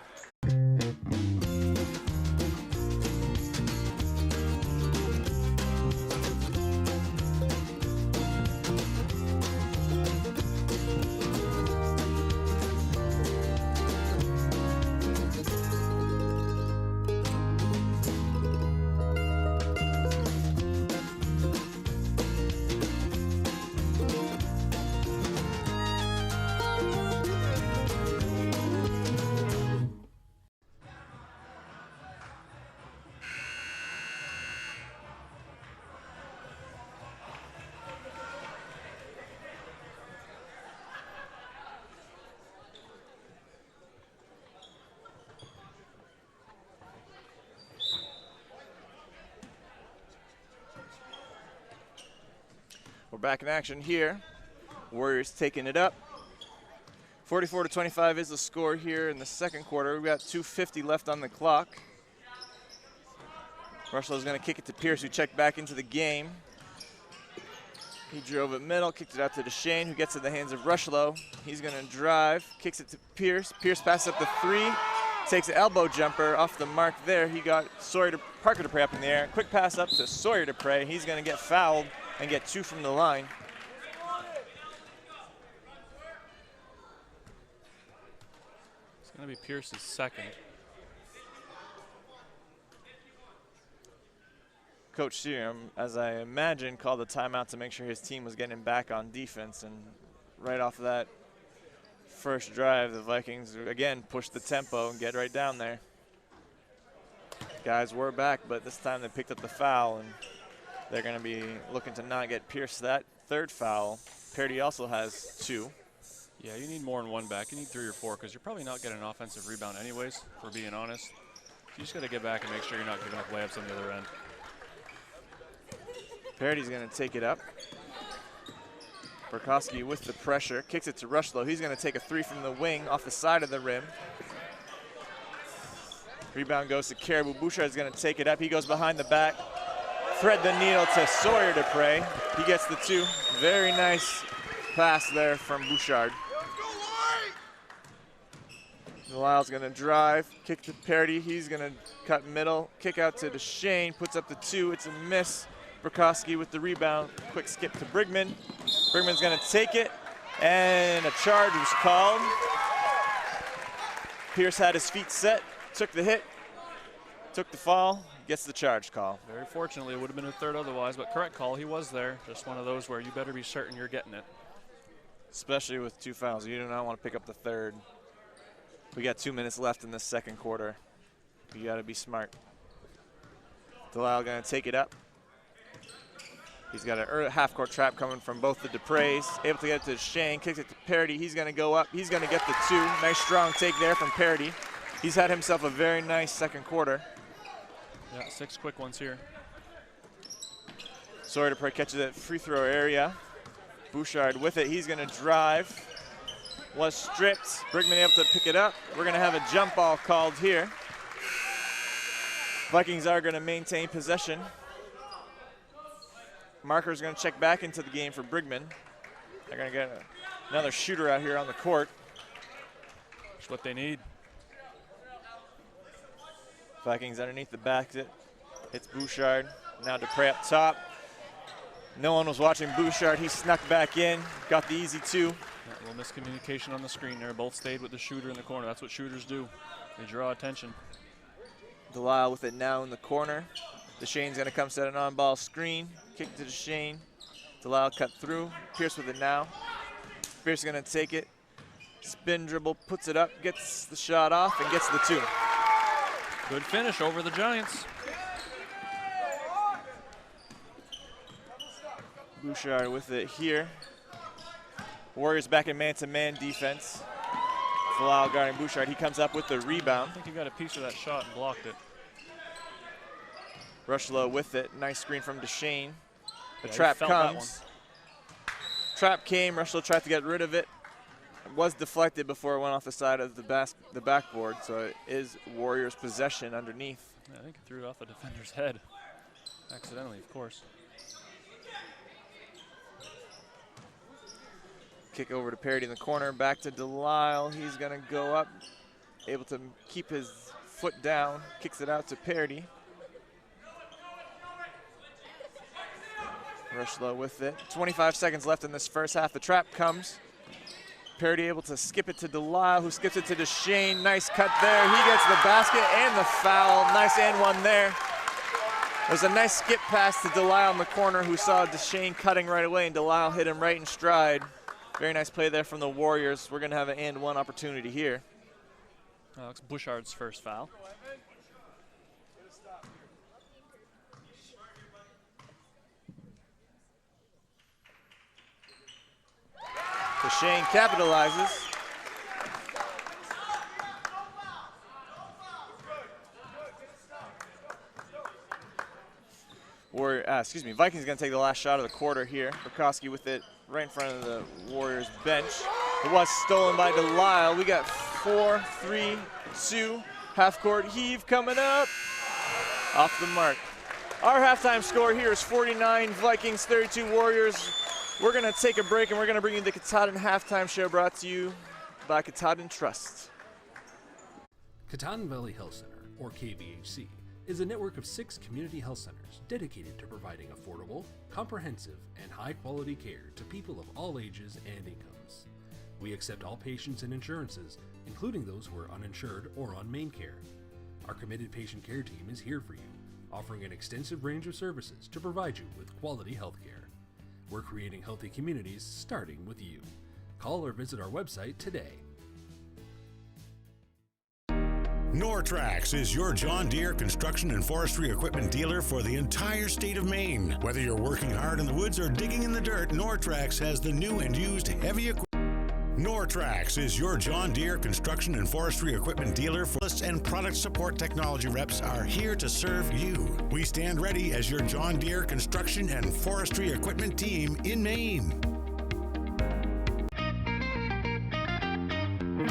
Speaker 2: We're back in action here. Warriors taking it up. 44-25 is the score here in the second quarter. We've got 2:50 left on the clock. Rushlow's going to kick it to Pierce, who checked back into the game. He drove it middle, kicked it out to DeShane, who gets it in the hands of Rushlow. He's going to drive, kicks it to Pierce. Pierce passes up the three, takes an elbow jumper off the mark there. He got Parker Dupre up in the air. Quick pass up to Sawyer Dupre. He's going to get fouled and get two from the line.
Speaker 3: It's going to be Pierce's second.
Speaker 2: Coach Searam, as I imagine, called the timeout to make sure his team was getting back on defense. And right off of that first drive, the Vikings, again, pushed the tempo and get right down there. Guys were back, but this time they picked up the foul, and they're going to be looking to not get Pierce that third foul. Parody also has two.
Speaker 3: Yeah, you need more than one back. You need 3 or 4 because you're probably not getting an offensive rebound anyways, for being honest. You just got to get back and make sure you're not giving up layups on the other end.
Speaker 2: Parody's going to take it up. Burkowski with the pressure, kicks it to Rushlow. He's going to take a three from the wing off the side of the rim. Rebound goes to Caribou. Bouchard's going to take it up. He goes behind the back. Thread the needle to Sawyer Dupre. He gets the two. Very nice pass there from Bouchard. Delisle's going to drive, kick to Parody. He's going to cut middle, kick out to DeShane, puts up the two. It's a miss. Burkowski with the rebound. Quick skip to Brigman. Brigman's going to take it, and a charge was called. Pierce had his feet set, took the hit, took the fall, gets the charge call.
Speaker 3: Very fortunately, it would have been a third otherwise, but correct call. He was there. Just one of those where you better be certain you're getting it.
Speaker 2: Especially with 2 fouls. You do not want to pick up the third. We got 2 minutes left in this second quarter. You got to be smart. Delisle going to take it up. He's got a half-court trap coming from both the Dupres. Able to get it to Shane, kicks it to Parody. He's going to go up. He's going to get the two. Nice strong take there from Parody. He's had himself a very nice second quarter.
Speaker 3: Yeah, 6 quick ones here.
Speaker 2: Sawyer Dupre catches it free throw area. Bouchard with it. He's going to drive. Was stripped. Brigman able to pick it up. We're going to have a jump ball called here. Vikings are going to maintain possession. Marker's going to check back into the game for Brigman. They're going to get another shooter out here on the court.
Speaker 3: That's what they need.
Speaker 2: Vikings underneath the basket. Hits Bouchard. Now Dupre up top. No one was watching Bouchard. He snuck back in. Got the easy two.
Speaker 3: A little miscommunication on the screen there. Both stayed with the shooter in the corner. That's what shooters do. They draw attention.
Speaker 2: Delisle with it now in the corner. Deshane's going to come set an on-ball screen. Kick to Deshane. Delisle cut through. Pierce with it now. Pierce going to take it. Spin dribble, puts it up, gets the shot off, and gets the two.
Speaker 3: Good finish over the Giants.
Speaker 2: Bouchard with it here. Warriors back in man-to-man defense. Delisle guarding Bouchard. He comes up with the rebound.
Speaker 3: I think he got a piece of that shot and blocked it.
Speaker 2: Rushlow with it. Nice screen from Deshane. The
Speaker 3: Yeah,
Speaker 2: trap
Speaker 3: he felt that
Speaker 2: comes. Trap came. Rushlow tried to get rid of it. It was deflected before it went off the side of the backboard, so it is Warriors' possession underneath.
Speaker 3: Yeah, I think he threw it off the defender's head. Accidentally, of course.
Speaker 2: Kick over to Parody in the corner. Back to Delisle. He's going to go up. Able to keep his foot down. Kicks it out to Parody. Rushlow with it. 25 seconds left in this first half. The trap comes. Parody able to skip it to Delisle, who skips it to Deshane. Nice cut there. He gets the basket and the foul. Nice and one there. There's a nice skip pass to Delisle in the corner, who saw Deshane cutting right away, and Delisle hit him right in stride. Very nice play there from the Warriors. We're going to have an and one opportunity here.
Speaker 3: Alex Bouchard's first foul.
Speaker 2: Deshane capitalizes. Vikings going to take the last shot of the quarter here. Bukowski with it right in front of the Warriors bench. It was stolen by Delisle. We got 4, 3, 2. Half-court heave coming up. Off the mark. Our halftime score here is 49 Vikings, 32 Warriors. We're going to take a break, and we're going to bring you the Katahdin Halftime Show, brought to you by Katahdin Trust.
Speaker 16: Katahdin Valley Health Center, or KVHC, is a network of 6 community health centers dedicated to providing affordable, comprehensive, and high-quality care to people of all ages and incomes. We accept all patients and insurances, including those who are uninsured or on Maine care. Our committed patient care team is here for you, offering an extensive range of services to provide you with quality health care. We're creating healthy communities starting with you. Call or visit our website today.
Speaker 10: Nortrax is your John Deere construction and forestry equipment dealer for the entire state of Maine. Whether you're working hard in the woods or digging in the dirt, Nortrax has the new and used heavy equipment. Nortrax is your John Deere construction and forestry equipment dealer for us, and product support technology reps are here to serve you. We stand ready as your John Deere construction and forestry equipment team in Maine.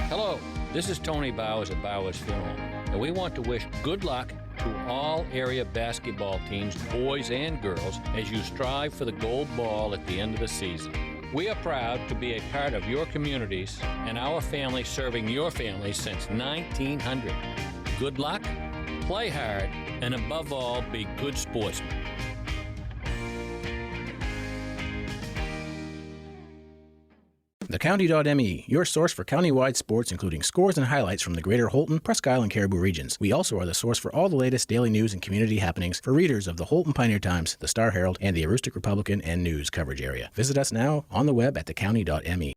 Speaker 17: Hello, this is Tony Bowers at Bowers Funeral, and we want to wish good luck to all area basketball teams, boys and girls, as you strive for the gold ball at the end of the season. We are proud to be a part of your communities and our family serving your family since 1900. Good luck, play hard, and above all, be good sportsmen.
Speaker 18: TheCounty.me, your source for countywide sports, including scores and highlights from the Greater Holton, Presque Isle, and Caribou regions. We also are the source for all the latest daily news and community happenings for readers of the Holton Pioneer Times, the Star Herald, and the Aroostook Republican and News coverage area. Visit us now on the web at thecounty.me.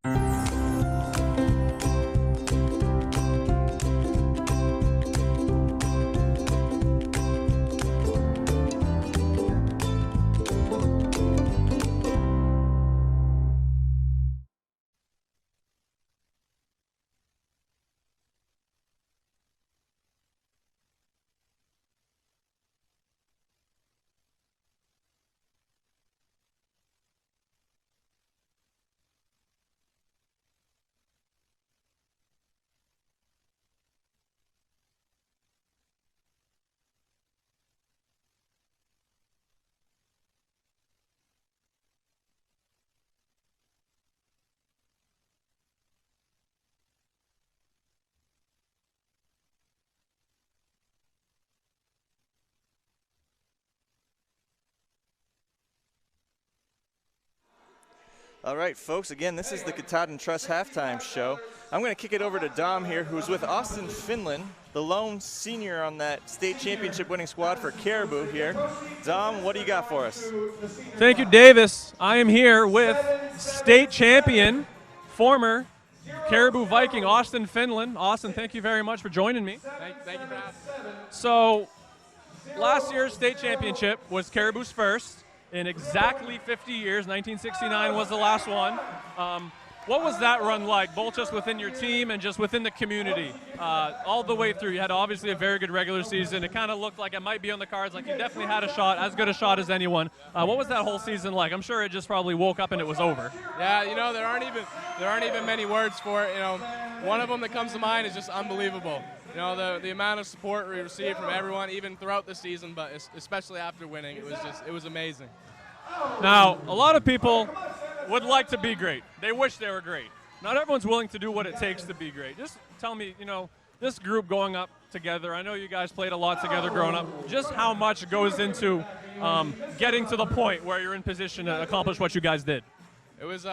Speaker 2: All right, folks, again, this is the Katahdin Trust Halftime Show. I'm going to kick it over to Dom here, who's with Austin Finland, the lone senior on that state championship winning squad for Caribou here. Dom, what do you got for us?
Speaker 3: Thank you, Davis. I am here with state champion, former Caribou Viking, Austin Finland. Austin, thank you very much for joining me.
Speaker 19: Thank you for having me.
Speaker 3: So, last year's state championship was Caribou's first in exactly 50 years. 1969 was the last one. What was that run like, both just within your team and just within the community, all the way through? You had obviously a very good regular season. It kind of looked like it might be on the cards, like you definitely had a shot, as good a shot as anyone. What was that whole season like? I'm sure it just probably woke up and it was over.
Speaker 19: Yeah, you know, there aren't even many words for it. You know, one of them that comes to mind is just unbelievable. You know, the amount of support we received from everyone, even throughout the season, but especially after winning, it was amazing.
Speaker 3: Now, a lot of people would like to be great. They wish they were great. Not everyone's willing to do what it takes to be great. Just tell me, you know, this group going up together, I know you guys played a lot together growing up, just how much goes into getting to the point where you're in position to accomplish what you guys did?
Speaker 19: It was,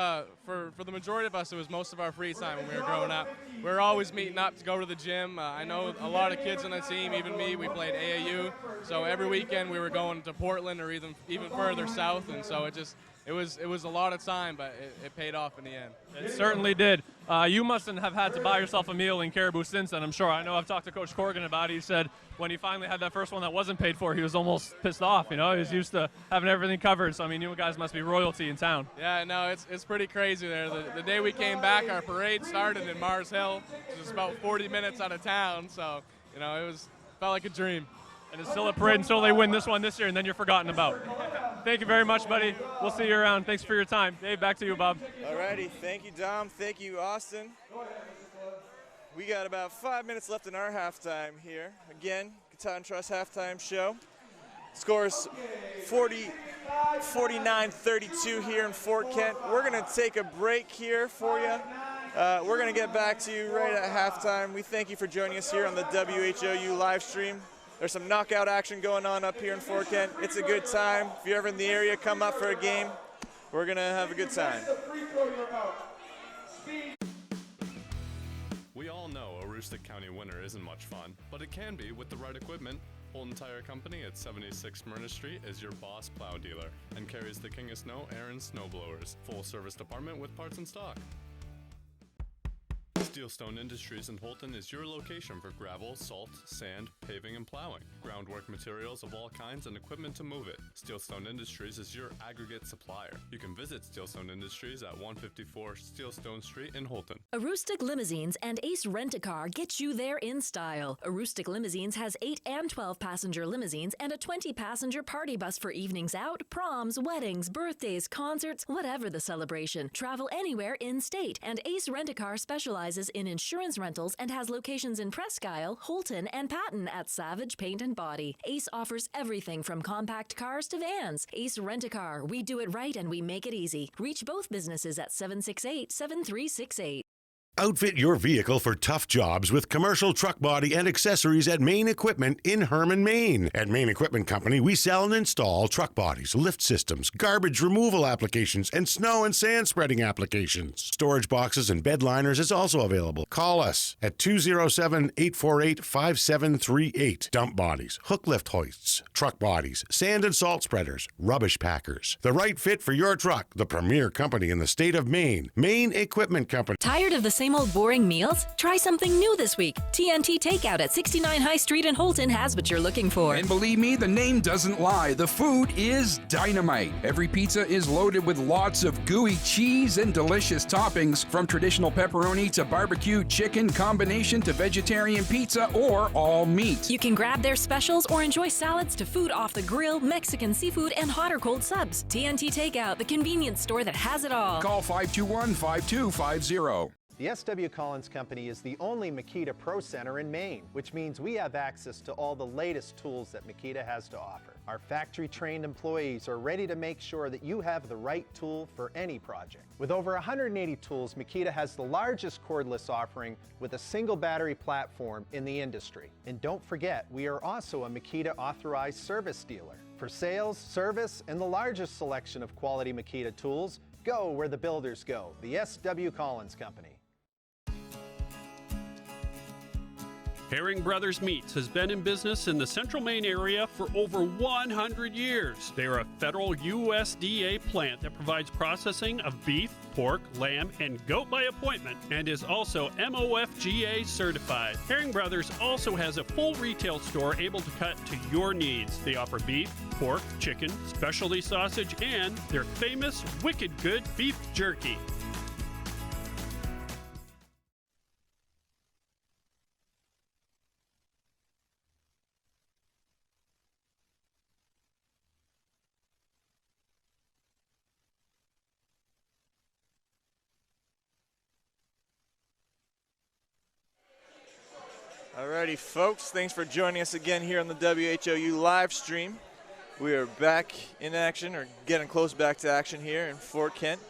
Speaker 19: for the majority of us, it was most of our free time when we were growing up. We were always meeting up to go to the gym. I know a lot of kids on the team, even me, we played AAU. So every weekend we were going to Portland or even further south. And so it was a lot of time, but it paid off in the end.
Speaker 3: It certainly did. You mustn't have had to buy yourself a meal in Caribou since then, I'm sure. I know I've talked to Coach Corrigan about it. He said when he finally had that first one that wasn't paid for, he was almost pissed off. You know, he was used to having everything covered. So, I mean, you guys must be royalty in town.
Speaker 19: Yeah, no, it's pretty crazy there. The day we came back, our parade started in Mars Hill, which is about 40 minutes out of town. So, you know, felt like a dream.
Speaker 3: And it's still a parade until they win this one this year, and then you're forgotten about. Thank you very much, buddy. We'll see you around. Thanks for your time. Dave, back to you, Bob.
Speaker 2: All righty. Thank you, Dom. Thank you, Austin. We got about 5 minutes left in our halftime here. Again, Katahdin Trust Halftime Show. Scores 49-32 here in Fort Kent. We're going to take a break here for you. We're going to get back to you right at halftime. We thank you for joining us here on the WHOU live stream. There's some knockout action going on up here in Fort Kent. It's a good time. If you're ever in the area, come up for a game. We're going to have a good time.
Speaker 9: We all know a Aroostook County winter isn't much fun, but it can be with the right equipment. Holton Tire Company at 76 Myrna Street is your boss plow dealer and carries the King of Snow Aaron snowblowers. Full service department with parts in stock. Steelstone Industries in Holton is your location for gravel, salt, sand, paving, and plowing. Groundwork materials of all kinds and equipment to move it. Steelstone Industries is your aggregate supplier. You can visit Steelstone Industries at 154 Steelstone Street in Holton.
Speaker 20: Aroostook Limousines and Ace Rent-A-Car get you there in style. Aroostook Limousines has 8 and 12 passenger limousines and a 20 passenger party bus for evenings out, proms, weddings, birthdays, concerts, whatever the celebration. Travel anywhere in state, and Ace Rent-A-Car specializes in insurance rentals and has locations in Presque Isle, Holton, and Patton at Savage Paint and Body. Ace offers everything from compact cars to vans. Ace Rent-A-Car. We do it right and we make it easy. Reach both businesses at 768-7368.
Speaker 10: Outfit your vehicle for tough jobs with commercial truck body and accessories at Maine Equipment in Herman, Maine. At Maine Equipment Company, we sell and install truck bodies, lift systems, garbage removal applications, and snow and sand spreading applications. Storage boxes and bed liners is also available. Call us at 207-848-5738. Dump bodies, hook lift hoists, truck bodies, sand and salt spreaders, rubbish packers. The right fit for your truck. The premier company in the state of Maine. Maine Equipment Company.
Speaker 20: Tired of the same old boring meals? Try something new this week. TNT Takeout at 69 High Street in Holton has what you're looking for.
Speaker 21: And believe me, the name doesn't lie. The food is dynamite. Every pizza is loaded with lots of gooey cheese and delicious toppings, from traditional pepperoni to barbecue chicken, combination to vegetarian pizza or all meat.
Speaker 20: You can grab their specials or enjoy salads to food off the grill, Mexican seafood, and hot or cold subs. TNT Takeout, the convenience store that has it all.
Speaker 21: Call 521-5250.
Speaker 22: The S.W. Collins Company is the only Makita Pro Center in Maine, which means we have access to all the latest tools that Makita has to offer. Our factory-trained employees are ready to make sure that you have the right tool for any project. With over 180 tools, Makita has the largest cordless offering with a single battery platform in the industry. And don't forget, we are also a Makita authorized service dealer. For sales, service, and the largest selection of quality Makita tools, Go where the builders go. The S.W. Collins Company.
Speaker 1: Herring Brothers Meats has been in business in the Central Maine area for over 100 years. They are a federal USDA plant that provides processing of beef, pork, lamb, and goat by appointment and is also MOFGA certified. Herring Brothers also has a full retail store able to cut to your needs. They offer beef, pork, chicken, specialty sausage, and their famous Wicked Good beef jerky.
Speaker 2: Alrighty, folks, thanks for joining us again here on the WHOU live stream. We are back in action, or getting close back to action here in Fort Kent.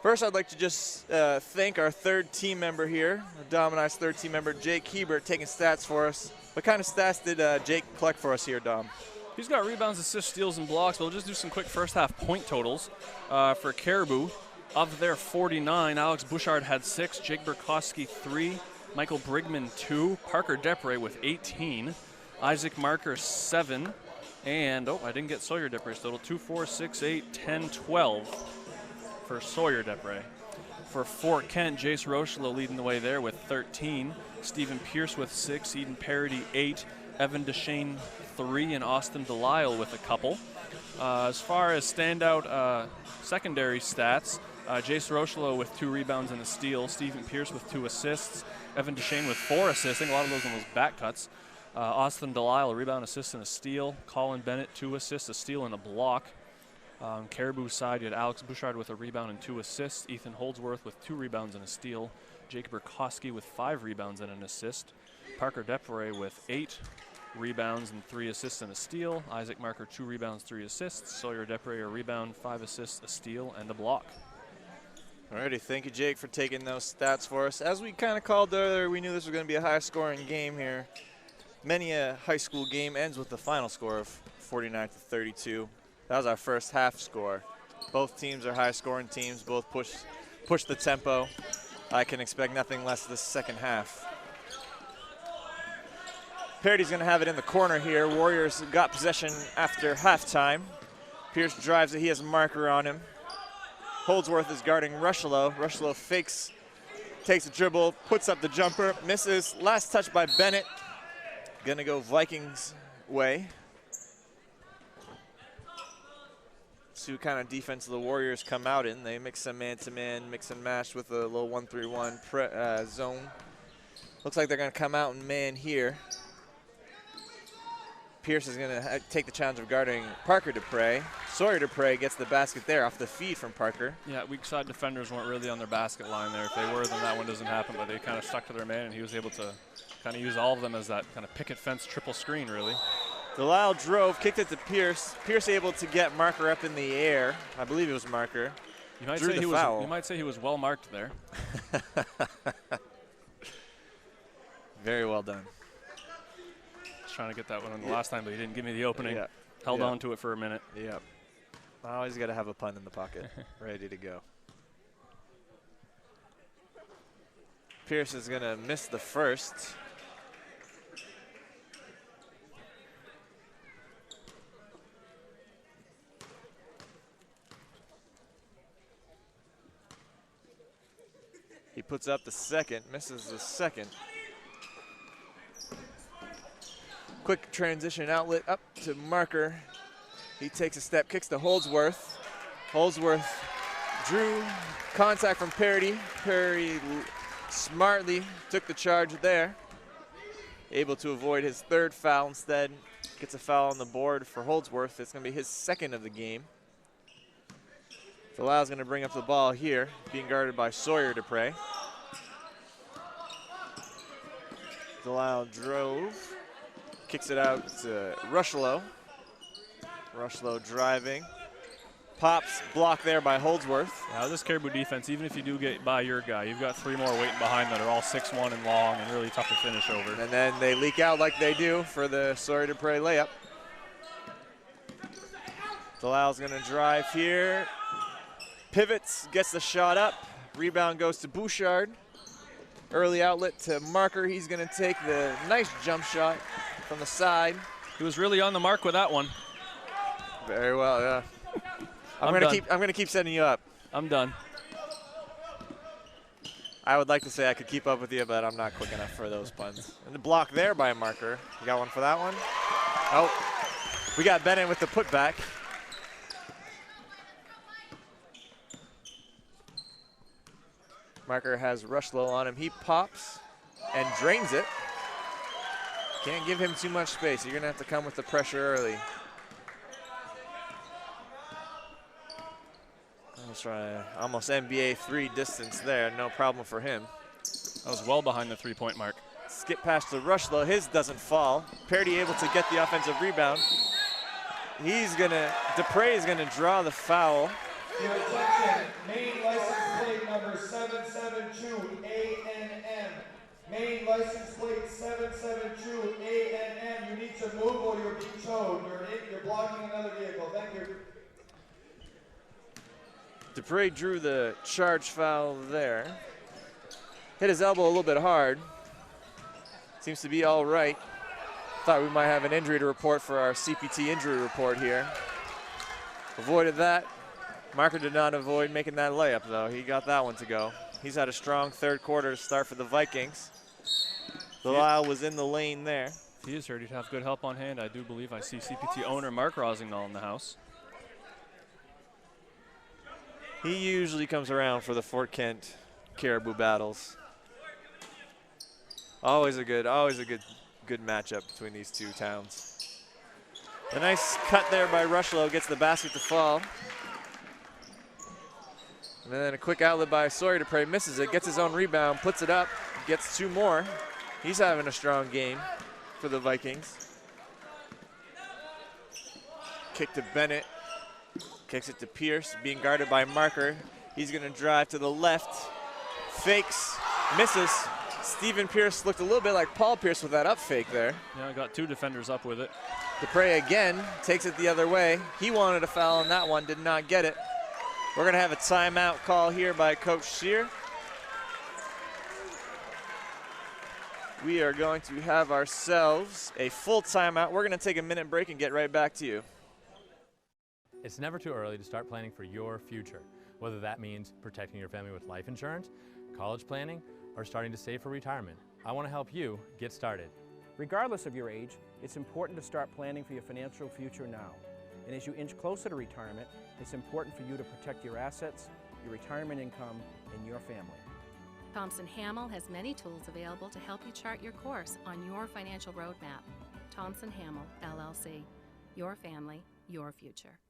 Speaker 2: First, I'd like to just thank our third team member here, Dom and I's third team member, Jake Hebert, taking stats for us. What kind of stats did Jake collect for us here, Dom?
Speaker 3: He's got rebounds, assists, steals, and blocks. We'll just do some quick first half point totals for Caribou. Of their 49, Alex Bouchard had 6, Jake Burkowski 3, Michael Brigman 2, Parker Depre with 18, Isaac Marker 7, and, I didn't get Sawyer Depre's total, 2, 4, 6, 8, 10, 12 for Sawyer Depre. For Fort Kent, Jace Rochelo leading the way there with 13, Stephen Pierce with 6, Eden Parody 8, Evan Deshane 3, and Austin Delisle with a couple. As far as standout secondary stats, Jace Rochelo with 2 rebounds and a steal, Stephen Pierce with 2 assists, Evan Deshane with 4 assists, I think a lot of those on those back cuts. Austin Delisle, a rebound, assist, and a steal. Colin Bennett, 2 assists, a steal, and a block. Caribou side, you had Alex Bouchard with a rebound and 2 assists, Ethan Holdsworth with 2 rebounds and a steal, Jake Burkowski with 5 rebounds and an assist, Parker Depre with 8 rebounds and 3 assists and a steal, Isaac Marker 2 rebounds, 3 assists, Sawyer Depre a rebound, 5 assists, a steal, and a block.
Speaker 2: Alrighty, thank you, Jake, for taking those stats for us. As we kind of called earlier, we knew this was going to be a high-scoring game here. Many a high school game ends with the final score of 49-32. That was our first half score. Both teams are high-scoring teams. Both push the tempo. I can expect nothing less this second half. Parody's going to have it in the corner here. Warriors got possession after halftime. Pierce drives it. He has a marker on him. Holdsworth is guarding Rochelo. Rochelo fakes, takes a dribble, puts up the jumper, misses. Last touch by Bennett. Gonna go Vikings way. See what kind of defense the Warriors come out in. They mix some man-to-man, mix and match with a little 1-3-1 zone. Looks like they're gonna come out in man here. Pierce is gonna take the challenge of guarding Parker Depre. Sawyer Depre gets the basket there off the feed from Parker.
Speaker 3: Yeah, weak side defenders weren't really on their basket line there. If they were, then that one doesn't happen, but they kind of stuck to their man, and he was able to kind of use all of them as that kind of picket fence triple screen, really.
Speaker 2: Delisle drove, kicked it to Pierce. Pierce able to get Marker up in the air. I believe it was Marker.
Speaker 3: You might say he was well marked there.
Speaker 2: Very well done.
Speaker 3: Trying to get that one on the last time, but he didn't give me the opening. Yeah. Held on to it for a minute.
Speaker 2: Yep. Always got to have a pun in the pocket, ready to go. Pierce is going to miss the first. He puts up the second, misses the second. Quick transition outlet up to Marker. He takes a step, kicks to Holdsworth. Holdsworth drew contact from Parody. Parody smartly took the charge there. Able to avoid his third foul instead. Gets a foul on the board for Holdsworth. It's going to be his second of the game. Delisle's going to bring up the ball here, being guarded by Sawyer Depre. Delisle drove. Kicks it out to Rochelo. Rochelo driving. Pops, blocked there by Holdsworth.
Speaker 3: Yeah, this Caribou defense, even if you do get by your guy, you've got 3 more waiting behind that are all 6'1" and long and really tough to finish over.
Speaker 2: And then they leak out like they do for the Sawyer Depre layup. Delisle's going to drive here. Pivots, gets the shot up. Rebound goes to Bouchard. Early outlet to Marker. He's going to take the nice jump shot from the side.
Speaker 3: He was really on the mark with that one.
Speaker 2: Very well, yeah. I'm gonna keep setting you up.
Speaker 3: I'm done.
Speaker 2: I would like to say I could keep up with you, but I'm not quick enough for those puns. And the block there by Marker. You got one for that one? Oh, we got Bennett with the putback. Marker has Rushlow on him. He pops and drains it. Can't give him too much space. You're gonna have to come with the pressure early. Let's try almost NBA 3 distance there. No problem for him.
Speaker 3: That was well behind the three-point mark.
Speaker 2: Skip pass to Rushlow. His doesn't fall. Parity able to get the offensive rebound. Dupre is gonna draw the foul.
Speaker 7: Your attention, Maine license plate number 772 ANM. Maine license plate 772 ANM. You need to move or you're being towed. You're blocking another vehicle. Thank you.
Speaker 2: Dupre drew the charge foul there. Hit his elbow a little bit hard. Seems to be all right. Thought we might have an injury to report for our CPT injury report here. Avoided that. Marker did not avoid making that layup, though. He got that one to go. He's had a strong third quarter to start for the Vikings. Delisle was in the lane there.
Speaker 3: If he is hurt, he'd have good help on hand. I do believe I see CPT owner Mark Rosignol in the house.
Speaker 2: He usually comes around for the Fort Kent Caribou battles. Always a good matchup between these two towns. A nice cut there by Rushlow gets the basket to fall. And then a quick outlet by Sawyer Dupre, misses it, gets his own rebound, puts it up, gets two more. He's having a strong game for the Vikings. Kick to Bennett. Kicks it to Pierce, being guarded by Marker. He's going to drive to the left. Fakes, misses. Steven Pierce looked a little bit like Paul Pierce with that up fake there.
Speaker 3: Yeah, got two defenders up with it.
Speaker 2: Dupre again takes it the other way. He wanted a foul on that one, did not get it. We're going to have a timeout call here by Coach Scheer. We are going to have ourselves a full timeout. We're going to take a minute break and get right back to you.
Speaker 4: It's never too early to start planning for your future, whether that means protecting your family with life insurance, college planning, or starting to save for retirement. I want to help you get started.
Speaker 5: Regardless of your age, it's important to start planning for your financial future now. And as you inch closer to retirement, it's important for you to protect your assets, your retirement income, and your family.
Speaker 23: Thompson Hamel has many tools available to help you chart your course on your financial roadmap. Thompson Hamel, LLC. Your family, your future.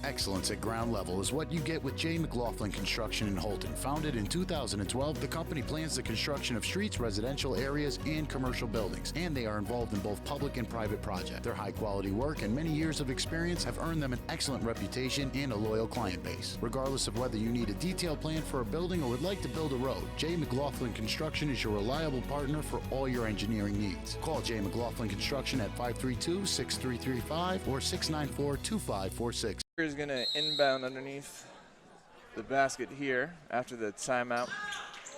Speaker 24: Excellence at ground level is what you get with J. McLaughlin Construction in Holton. Founded in 2012, the company plans the construction of streets, residential areas, and commercial buildings, and they are involved in both public and private projects. Their high-quality work and many years of experience have earned them an excellent reputation and a loyal client base. Regardless of whether you need a detailed plan for a building or would like to build a road, J. McLaughlin Construction is your reliable partner for all your engineering needs. Call J. McLaughlin Construction at 532-6335 or 694-2546.
Speaker 2: Is going to inbound underneath the basket here after the timeout.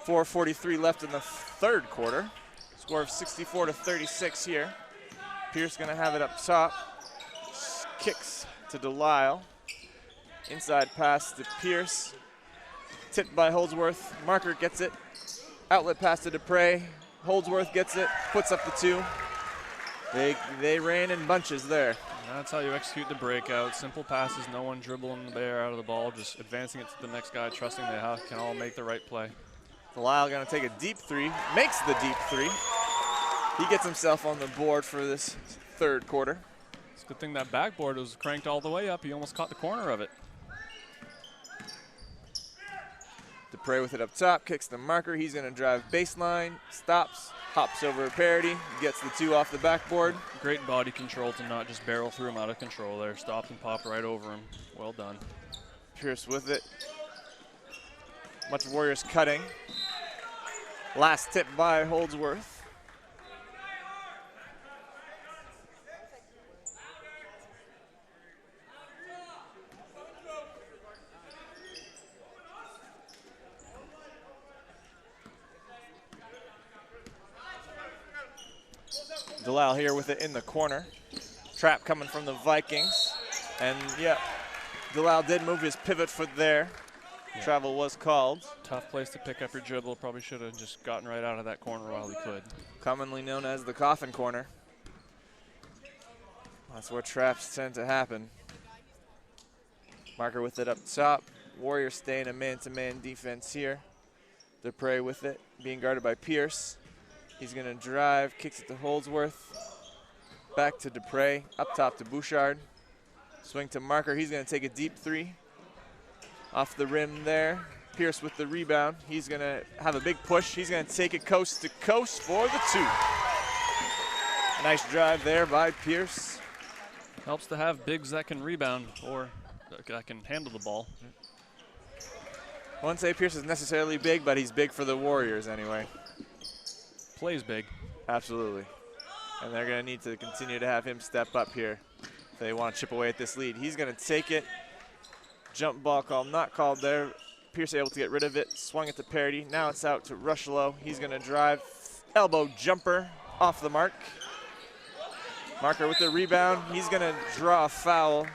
Speaker 2: 4:43 left in the third quarter. Score of 64-36 here. Pierce going to have it up top. Kicks to Delisle. Inside pass to Pierce. Tipped by Holdsworth. Marker gets it. Outlet pass to Dupre. Holdsworth gets it. Puts up the two. They ran in bunches there.
Speaker 3: That's how you execute the breakout. Simple passes, no one dribbling the bear out of the ball, just advancing it to the next guy, trusting they can all make the right play.
Speaker 2: Delisle going to take a deep three, makes the deep three. He gets himself on the board for this third quarter.
Speaker 3: It's a good thing that backboard was cranked all the way up. He almost caught the corner of it.
Speaker 2: Dupre with it up top, kicks the Marker. He's going to drive baseline, stops, hops over a Parity, gets the two off the backboard.
Speaker 3: Great body control to not just barrel through him out of control there. Stopped and popped right over him. Well done.
Speaker 2: Pierce with it. Much Warriors cutting. Last tip by Holdsworth. Delisle here with it in the corner. Trap coming from the Vikings. And yeah, Delisle did move his pivot foot there. Yeah. Travel was called.
Speaker 3: Tough place to pick up your dribble. Probably should have just gotten right out of that corner while he could.
Speaker 2: Commonly known as the coffin corner. That's where traps tend to happen. Marker with it up top. Warriors staying a man-to-man defense here. Dupre with it, being guarded by Pierce. He's gonna drive, kicks it to Holdsworth. Back to Dupre, up top to Bouchard. Swing to Marker, he's gonna take a deep three. Off the rim there. Pierce with the rebound. He's gonna have a big push. He's gonna take it coast to coast for the 2. Nice drive there by Pierce.
Speaker 3: Helps to have bigs that can rebound or that can handle the ball.
Speaker 2: I wouldn't say Pierce is necessarily big, but he's big for the Warriors anyway.
Speaker 3: Plays big.
Speaker 2: Absolutely. And they're going to need to continue to have him step up here if they want to chip away at this lead. He's going to take it. Jump ball call not called there. Pierce able to get rid of it. Swung it to Parity. Now it's out to Rushlow. He's going to drive. Elbow jumper off the mark. Marker with the rebound. He's going to draw a foul.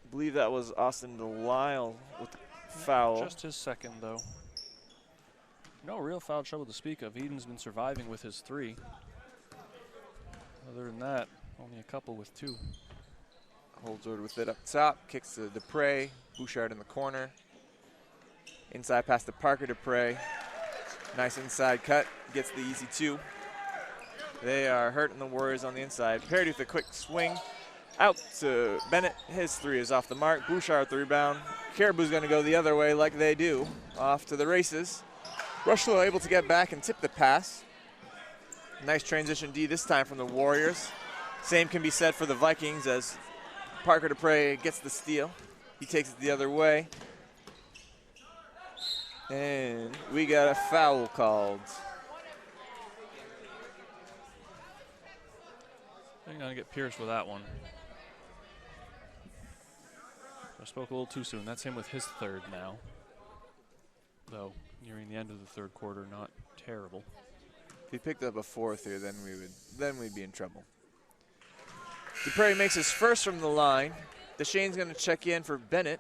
Speaker 2: I believe that was Austin Delisle with the foul.
Speaker 3: Just his second, though. No real foul trouble to speak of. Eden's been surviving with his 3. Other than that, only a couple with 2.
Speaker 2: Holdsworth with it up top. Kicks to Dupre. Bouchard in the corner. Inside pass to Parker. Dupre. Nice inside cut. Gets the easy 2. They are hurting the Warriors on the inside. Parity with a quick swing. Out to Bennett. His 3 is off the mark. Bouchard with the rebound. Caribou's going to go the other way like they do. Off to the races. Rushlow able to get back and tip the pass. Nice transition D this time from the Warriors. Same can be said for the Vikings as Parker Dupre gets the steal. He takes it the other way. And we got a foul called.
Speaker 3: I'm going to get Pierce with that one. I spoke a little too soon. That's him with his 3rd now. Though nearing the end of the 3rd quarter, not terrible.
Speaker 2: If he picked up a 4th here, then we'd be in trouble. Dupre makes his first from the line. Deshane's going to check in for Bennett.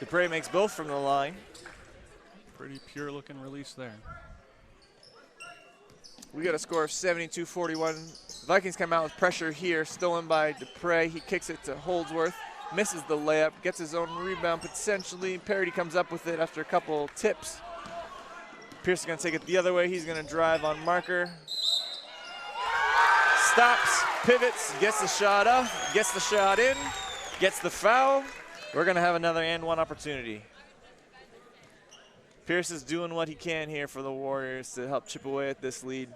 Speaker 2: Dupre makes both from the line.
Speaker 3: Pretty pure looking release there.
Speaker 2: We got a score of 72-41. Vikings come out with pressure here, stolen by Dupre. He kicks it to Holdsworth, misses the layup, gets his own rebound potentially. Parity comes up with it after a couple tips. Pierce is going to take it the other way. He's going to drive on Marker. Stops, pivots, gets the shot up, gets the shot in, gets the foul. We're going to have another and 1 opportunity. Pierce is doing what he can here for the Warriors to help chip away at this lead.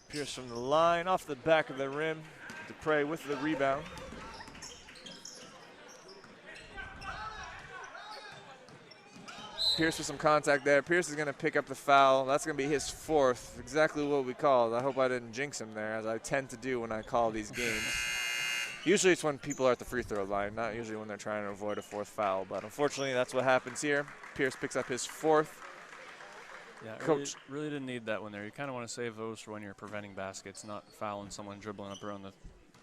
Speaker 2: Pierce from the line, off the back of the rim. Dupre with the rebound. Pierce with some contact there. Pierce is going to pick up the foul. That's going to be his 4th. Exactly what we called. I hope I didn't jinx him there, as I tend to do when I call these games. Usually it's when people are at the free throw line, not usually when they're trying to avoid a 4th foul. But unfortunately, that's what happens here. Pierce picks up his 4th.
Speaker 3: Yeah, Coach really didn't need that one there. You kind of want to save those for when you're preventing baskets, not fouling someone dribbling up around the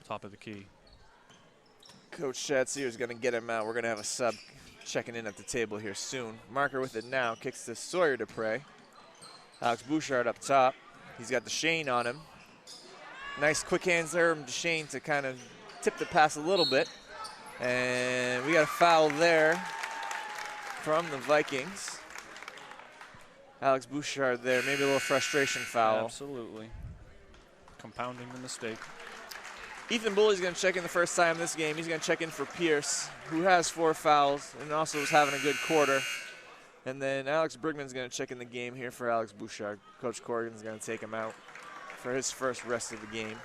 Speaker 3: top of the key.
Speaker 2: Coach Shatsier is going to get him out. We're going to have a sub checking in at the table here soon. Marker with it now, kicks to Sawyer Dupre. Alex Bouchard up top. He's got Deshane on him. Nice quick hands there from Deshane to kind of tip the pass a little bit. And we got a foul there from the Vikings. Alex Bouchard there, maybe a little frustration foul.
Speaker 3: Absolutely. Compounding the mistake.
Speaker 2: Ethan Bully's going to check in the first time this game. He's going to check in for Pierce, who has 4 fouls and also was having a good quarter. And then Alex Brigman's going to check in the game here for Alex Bouchard. Coach Corrigan's going to take him out for his first rest of the game.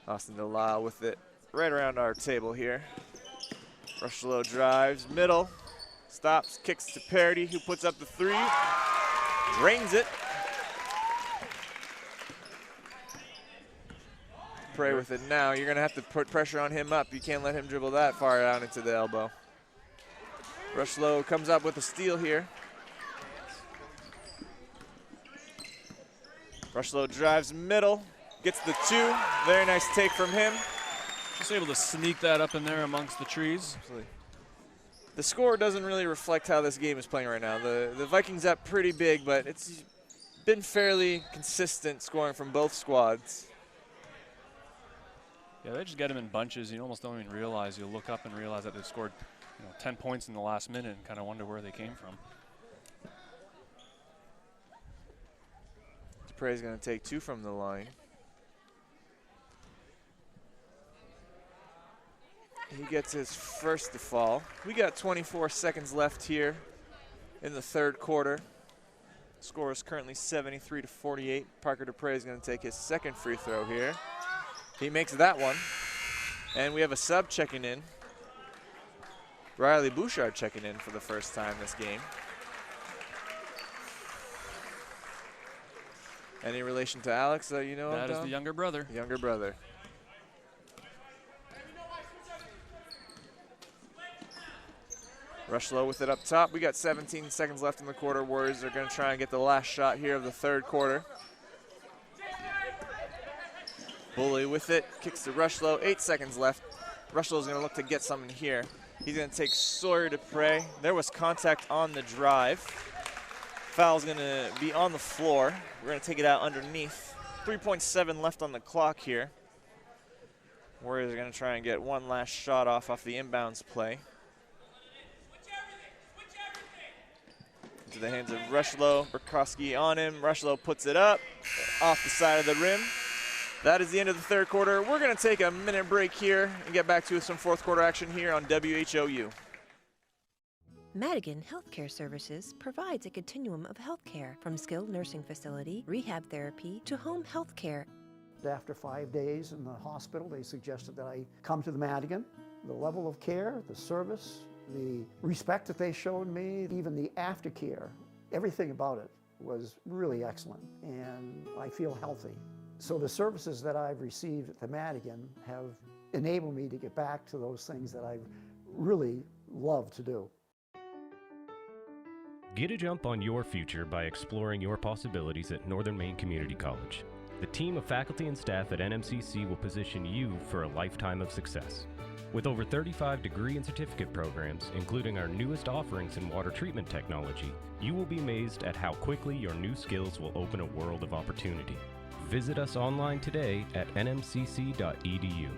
Speaker 2: Austin Delisle with it right around our table here. Rushlow drives, middle, stops, kicks to Parody, who puts up the 3, drains it. Pray with it now. You're going to have to put pressure on him up. You can't let him dribble that far down into the elbow. Rushlow comes up with a steal here. Rushlow drives middle, gets the 2. Very nice take from him.
Speaker 3: Just able to sneak that up in there amongst the trees.
Speaker 2: Absolutely. The score doesn't really reflect how this game is playing right now. The Vikings up pretty big, but it's been fairly consistent scoring from both squads.
Speaker 3: Yeah, they just get them in bunches. You almost don't even realize. You'll look up and realize that they've scored 10 points in the last minute and kind of wonder where they came from.
Speaker 2: Dupre's going to take 2 from the line. He gets his first to fall. We got 24 seconds left here in the third quarter. Score is currently 73-48. Parker Dupre is going to take his second free throw here. He makes that one. And we have a sub checking in. Riley Bouchard checking in for the first time this game. Any relation to Alex that you know of?
Speaker 3: That is the younger brother.
Speaker 2: Younger brother. Rushlow with it up top. We got 17 seconds left in the quarter. Warriors are going to try and get the last shot here of the third quarter. Bully with it, kicks to Rushlow, 8 seconds left. Rushlow's going to look to get something here. He's going to take Sawyer Dupre. There was contact on the drive. Foul's going to be on the floor. We're going to take it out underneath. 3.7 left on the clock here. Warriors are going to try and get one last shot off the inbounds play. Into the hands of Rushlow. Burkowski on him. Rushlow puts it up off the side of the rim. That is the end of the third quarter. We're going to take a minute break here and get back to some fourth quarter action here on WHOU.
Speaker 6: Madigan Healthcare Services provides a continuum of healthcare from skilled nursing facility, rehab therapy, to home healthcare.
Speaker 8: After 5 days in the hospital, they suggested that I come to the Madigan. The level of care, the service, the respect that they showed me, even the aftercare, everything about it was really excellent, and I feel healthy. So the services that I've received at the Madigan have enabled me to get back to those things that I really love to do.
Speaker 13: Get a jump on your future by exploring your possibilities at Northern Maine Community College. The team of faculty and staff at NMCC will position you for a lifetime of success. With over 35 degree and certificate programs, including our newest offerings in water treatment technology, you will be amazed at how quickly your new skills will open a world of opportunity. Visit us online today at nmcc.edu.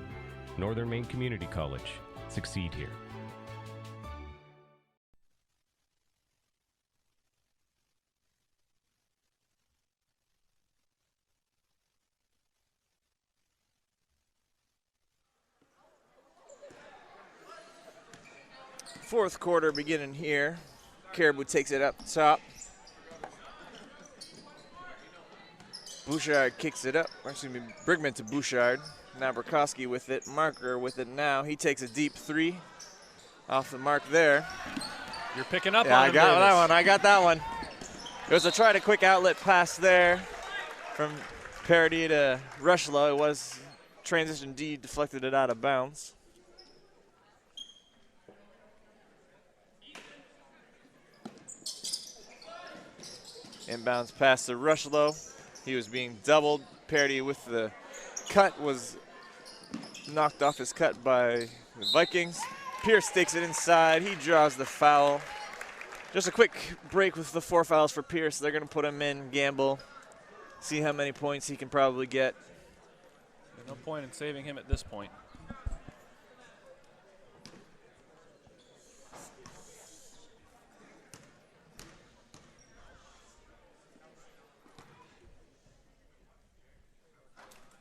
Speaker 13: Northern Maine Community College. Succeed here.
Speaker 2: Fourth quarter beginning here. Caribou takes it up top. Bouchard kicks it up. Excuse me, Brigman to Bouchard. Now Burkowski with it. Marker with it now. He takes a deep 3 off the mark there.
Speaker 3: You're picking up on
Speaker 2: I
Speaker 3: him,
Speaker 2: got
Speaker 3: Davis.
Speaker 2: that one. I got that one. There was a try to quick outlet pass there from Parody to Rushlow. It was transition D, deflected it out of bounds. Inbounds pass to Rushlow. He was being doubled. Parody with the cut was knocked off his cut by the Vikings. Pierce takes it inside. He draws the foul. Just a quick break with the 4 fouls for Pierce. They're going to put him in, gamble, see how many points he can probably get.
Speaker 3: There's no point in saving him at this point.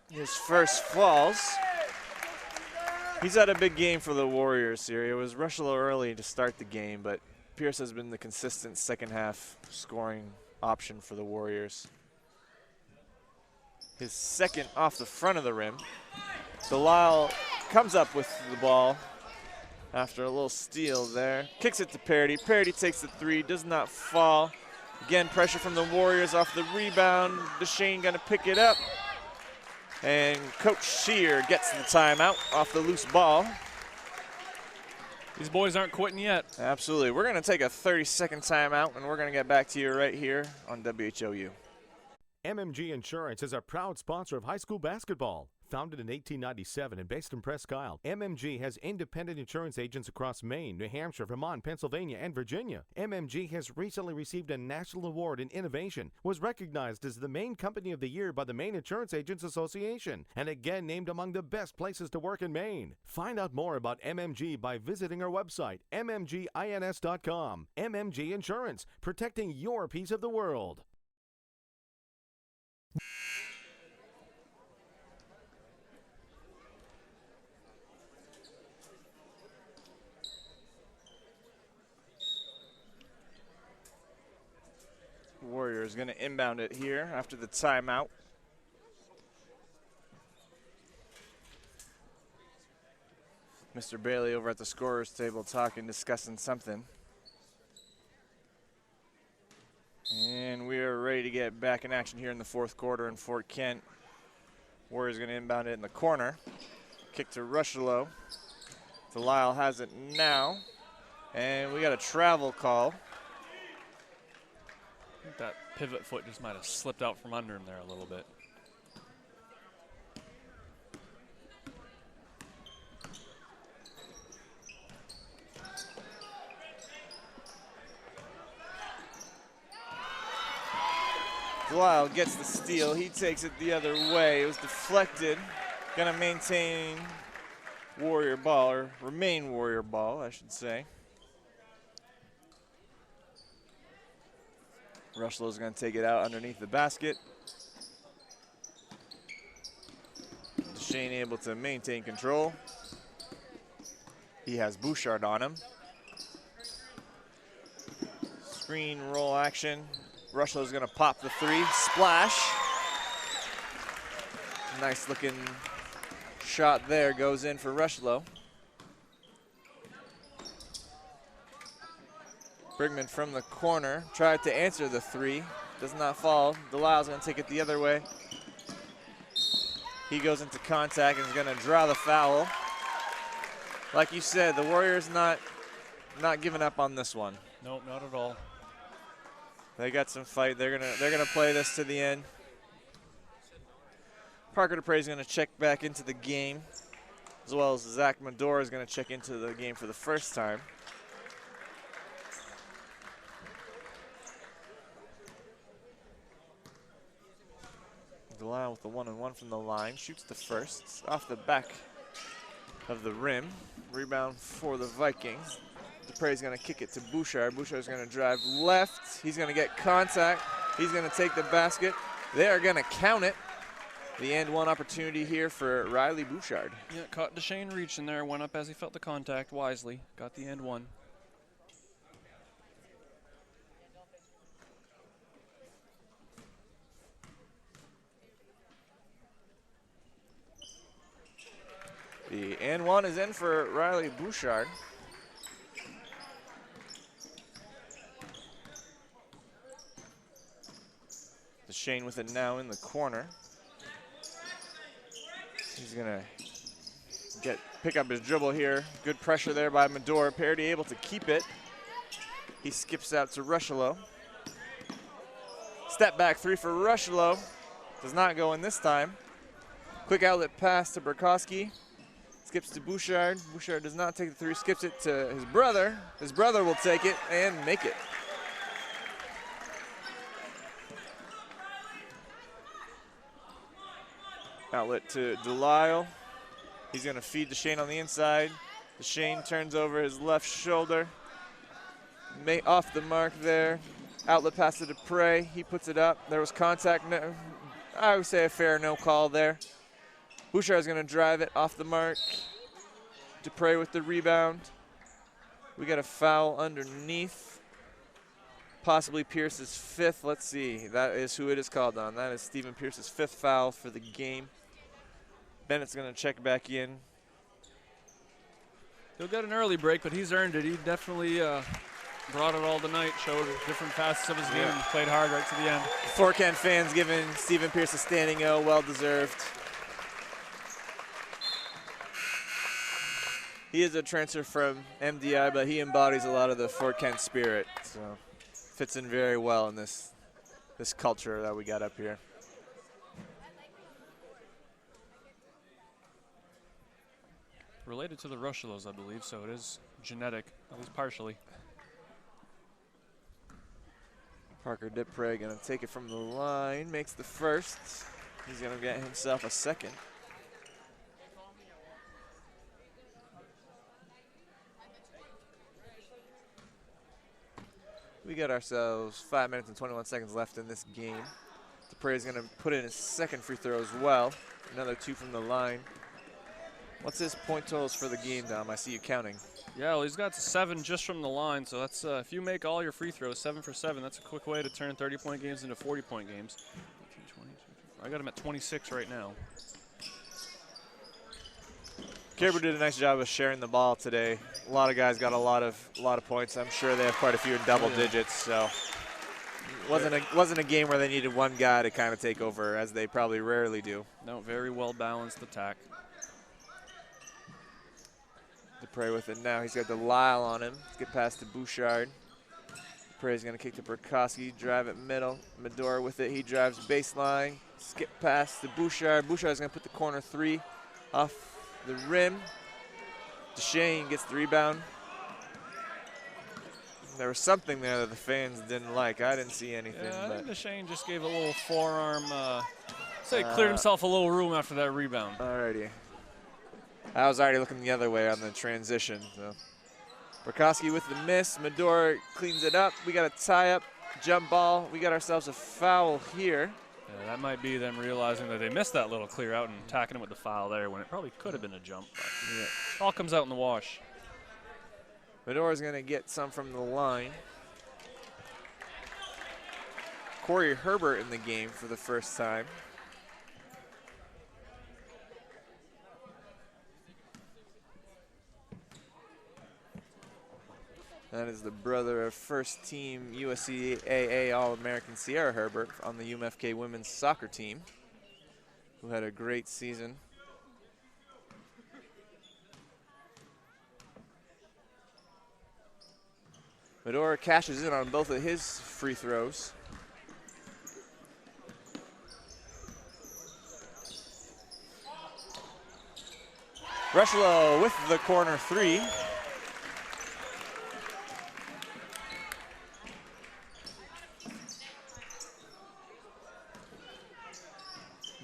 Speaker 2: His first falls. He's had a big game for the Warriors here. It was Rushlow early to start the game, but Pierce has been the consistent second half scoring option for the Warriors. His second off the front of the rim. Delisle comes up with the ball after a little steal there. Kicks it to Parody. Parody takes the three, does not fall. Again, pressure from the Warriors off the rebound. Deshane gonna pick it up. And Coach Shear gets the timeout off the loose ball.
Speaker 3: These boys aren't quitting yet.
Speaker 2: Absolutely. We're gonna take a 30-second timeout, and we're gonna get back to you right here on WHOU.
Speaker 10: MMG Insurance is a proud sponsor of high school basketball. Founded in 1897 and based in Presque Isle, MMG has independent insurance agents across Maine, New Hampshire, Vermont, Pennsylvania, and Virginia. MMG has recently received a national award in innovation, was recognized as the Maine Company of the Year by the Maine Insurance Agents Association, and again named among the best places to work in Maine. Find out more about MMG by visiting our website, mmgins.com. MMG Insurance, protecting your piece of the world.
Speaker 2: Warriors going to inbound it here after the timeout. Mr. Bailey over at the scorer's table discussing something. And we are ready to get back in action here in the fourth quarter in Fort Kent. Warriors going to inbound it in the corner. Kick to Rushlow. Delisle has it now. And we got a travel call.
Speaker 3: I think that pivot foot just might have slipped out from under him there a little bit.
Speaker 2: Delisle gets the steal. He takes it the other way. It was deflected. Gonna maintain Warrior ball, or remain Warrior ball, I should say. Rushlow's going to take it out underneath the basket. Deshane able to maintain control. He has Bouchard on him. Screen roll action. Rushlow's going to pop the three. Splash. Nice looking shot there. Goes in for Rushlow. Brigman from the corner tried to answer the three. Does not fall. Delisle's going to take it the other way. He goes into contact and is going to draw the foul. Like you said, the Warriors not giving up on this one.
Speaker 3: Nope, not at all.
Speaker 2: They got some fight. They're gonna play this to the end. Parker DuPre is going to check back into the game, as well as Zach Medora is going to check into the game for the first time. Delisle with the 1-on-1 from the line, shoots the first. It's off the back of the rim. Rebound for the Vikings. DuPre is going to kick it to Bouchard. Bouchard is going to drive left. He's going to get contact. He's going to take the basket. They are going to count it. The and one opportunity here for Riley Bouchard.
Speaker 3: Yeah, caught Deshane reaching there, went up as he felt the contact wisely. Got the and one.
Speaker 2: The and one is in for Riley Bouchard. Deshane with it now in the corner. He's gonna pick up his dribble here. Good pressure there by Medora. Parody able to keep it. He skips out to Rushlow. Step back three for Rushlow. Does not go in this time. Quick outlet pass to Burkowski. Skips to Bouchard. Bouchard does not take the three, skips it to his brother. His brother will take it and make it. Outlet to Delisle. He's going to feed Deshane on the inside. Deshane turns over his left shoulder. Off the mark there. Outlet pass to DuPre. He puts it up. There was contact. No, I would say a fair no call there. Bouchard is going to drive it off the mark. Dupre with the rebound. We got a foul underneath. Possibly Pierce's 5th. Let's see. That is who it is called on. That is Stephen Pierce's 5th foul for the game. Bennett's going to check back in.
Speaker 3: He'll get an early break, but he's earned it. He definitely brought it all tonight, showed different facets of his game, and played hard right to the end.
Speaker 2: Fort Kent fans giving Stephen Pierce a standing O, well-deserved. He is a transfer from MDI, but he embodies a lot of the Fort Kent spirit, so fits in very well in this culture that we got up here.
Speaker 3: Related to the Rushellos, I believe, so it is genetic, at least partially.
Speaker 2: Parker Dupre going to take it from the line, makes the first. He's going to get himself a second. We got ourselves 5 minutes and 21 seconds left in this game. Dupre is going to put in his second free throw as well. Another 2 from the line. What's his point totals for the game, Dom? I see you counting.
Speaker 3: Yeah, well, he's got 7 just from the line, so that's if you make all your free throws 7 for 7, that's a quick way to turn 30-point games into 40-point games. 18, 20, 22, I got him at 26 right now.
Speaker 2: Caribou did a nice job of sharing the ball today. A lot of guys got a lot of points. I'm sure they have quite a few in double digits, so it wasn't a game where they needed one guy to kind of take over, as they probably rarely do.
Speaker 3: No, very well balanced attack.
Speaker 2: Dupre with it now. He's got Delisle on him. Let's get past to Bouchard. Dupre's going to kick to Burkowski, drive it middle. Medora with it. He drives baseline. Skip past to Bouchard. Bouchard's going to put the corner 3 off the rim. Deshane gets the rebound. There was something there that the fans didn't like. I didn't see anything.
Speaker 3: Yeah, I think Deshane just gave a little forearm. Say cleared himself a little room after that rebound.
Speaker 2: Alrighty. I was already looking the other way on the transition. So. Burkowski with the miss. Medora cleans it up. We got a tie-up jump ball. We got ourselves a foul here.
Speaker 3: Yeah, that might be them realizing that they missed that little clear out and attacking him with the foul there when it probably could have been a jump. But yeah, it all comes out in the wash.
Speaker 2: Medora's going to get some from the line. Corey Herbert in the game for the first time. That is the brother of first-team USCAA All-American Sierra Herbert on the UMFK women's soccer team, who had a great season. Medora cashes in on both of his free throws. Rushlow with the corner 3.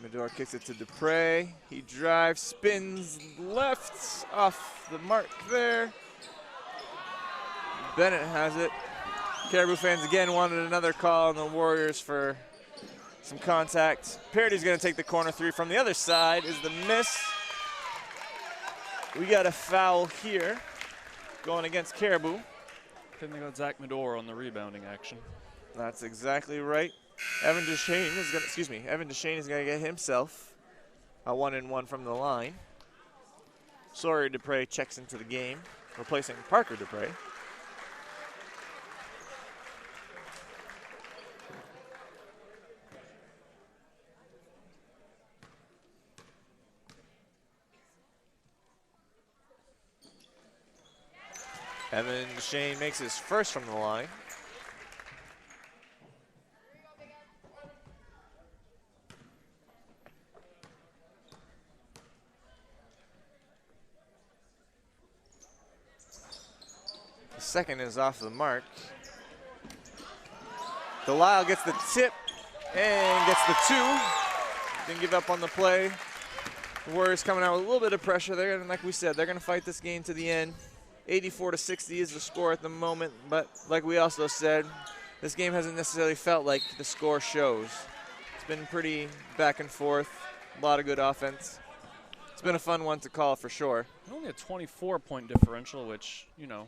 Speaker 2: Medora kicks it to Dupre. He drives, spins left, off the mark there. Bennett has it. Caribou fans again wanted another call on the Warriors for some contact. Parody's going to take the corner 3 from the other side. Is the miss. We got a foul here going against Caribou.
Speaker 3: Then they got Zach Medora on the rebounding action.
Speaker 2: That's exactly right. Evan Deshane is going to get himself a 1-and-1 from the line. Sawyer Dupre checks into the game, replacing Parker Dupre. Evan Deshane makes his first from the line. The second is off the mark. Delisle gets the tip and gets the 2. Didn't give up on the play. The Warriors coming out with a little bit of pressure there, and like we said, they're going to fight this game to the end. 84-60 is the score at the moment, but like we also said, this game hasn't necessarily felt like the score shows. It's been pretty back and forth, a lot of good offense. It's been a fun one to call for sure.
Speaker 3: Only a 24-point differential, which, you know,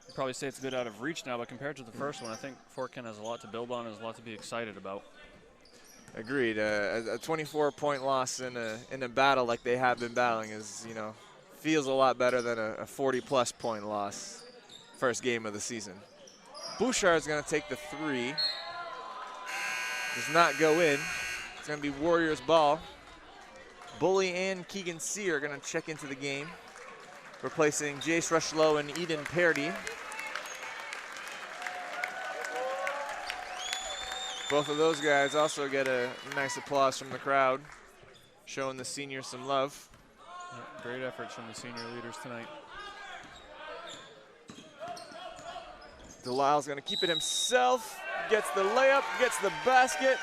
Speaker 3: you'd probably say it's a bit out of reach now, but compared to the first one, I think Fort Kent has a lot to build on and has a lot to be excited about.
Speaker 2: Agreed. A 24-point loss in a battle like they have been battling is, you know, feels a lot better than a 40-plus point loss first game of the season. Bouchard's going to take the three. Does not go in. It's going to be Warriors ball. Bully and Keegan Sear are going to check into the game, replacing Jace Rushlow and Eden Parody. Both of those guys also get a nice applause from the crowd, showing the seniors some love.
Speaker 3: Yeah, great efforts from the senior leaders tonight.
Speaker 2: Delisle's going to keep it himself, gets the layup, gets the basket,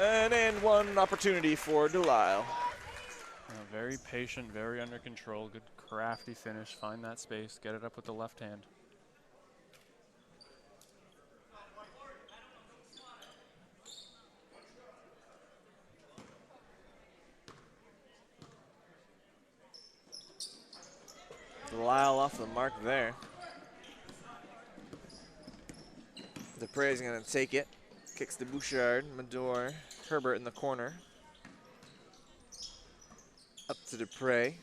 Speaker 2: and one opportunity for Delisle.
Speaker 3: Very patient, very under control, good crafty finish, find that space, get it up with the left hand.
Speaker 2: Delisle off the mark there. Dupre's going to take it. Kicks to Bouchard, Medor, Herbert in the corner. Up to Dupre.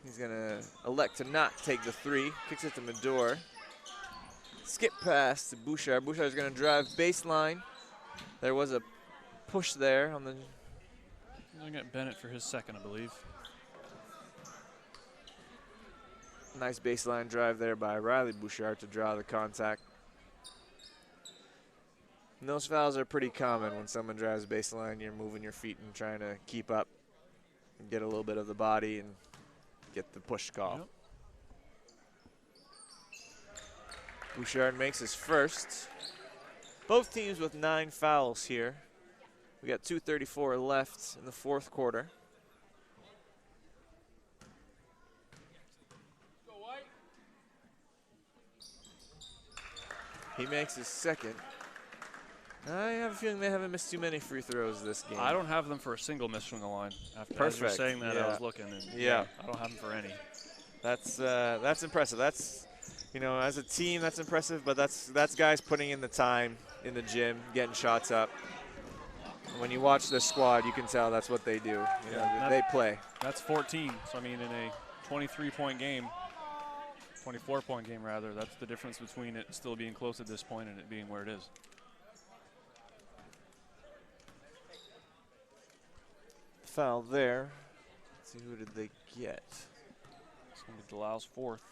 Speaker 2: He's going to elect to not take the three. Kicks it to Medor. Skip pass to Bouchard. Bouchard's going to drive baseline. There was a push there on the...
Speaker 3: I'll get Bennett for his second, I believe.
Speaker 2: Nice baseline drive there by Riley Bouchard to draw the contact. And those fouls are pretty common when someone drives baseline. You're moving your feet and trying to keep up and get a little bit of the body and get the push call. Yep. Bouchard makes his first. Both teams with 9 fouls here. We got 2:34 left in the fourth quarter. He makes his second. I have a feeling they haven't missed too many free throws this game.
Speaker 3: I don't have them for a single miss from the line. After
Speaker 2: Perfect.
Speaker 3: As you were saying that, I was looking, and
Speaker 2: yeah,
Speaker 3: I don't have them for any.
Speaker 2: That's impressive. That's, you know, as a team, that's impressive. But that's guys putting in the time in the gym, getting shots up. And when you watch this squad, you can tell that's what they do. You know, they play.
Speaker 3: That's 14. So I mean, in a 23-point game. 24-point game, rather. That's the difference between it still being close at this point and it being where it is.
Speaker 2: Foul there. Let's see, who did they get?
Speaker 3: It's going to be Delisle's fourth.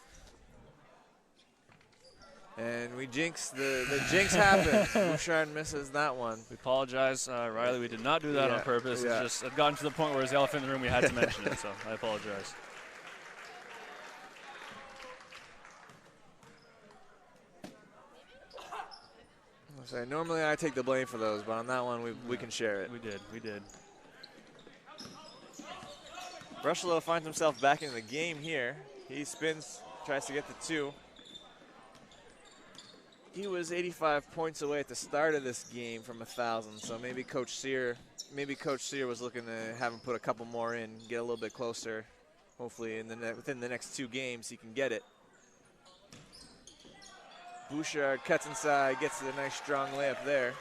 Speaker 2: And we jinx, the jinx happened. Bouchard misses that one.
Speaker 3: We apologize, Riley. We did not do that on purpose. It's just it gotten to the point where it was the elephant in the room. We had to mention it, so I apologize.
Speaker 2: Normally I take the blame for those, but on that one we can share it.
Speaker 3: We did.
Speaker 2: Rushlow finds himself back in the game here. He spins, tries to get the two. He was 85 points away at the start of this game from 1,000, so maybe Coach Sear was looking to have him put a couple more in, get a little bit closer. Hopefully within the next 2 games he can get it. Bouchard cuts inside, gets a nice strong layup there.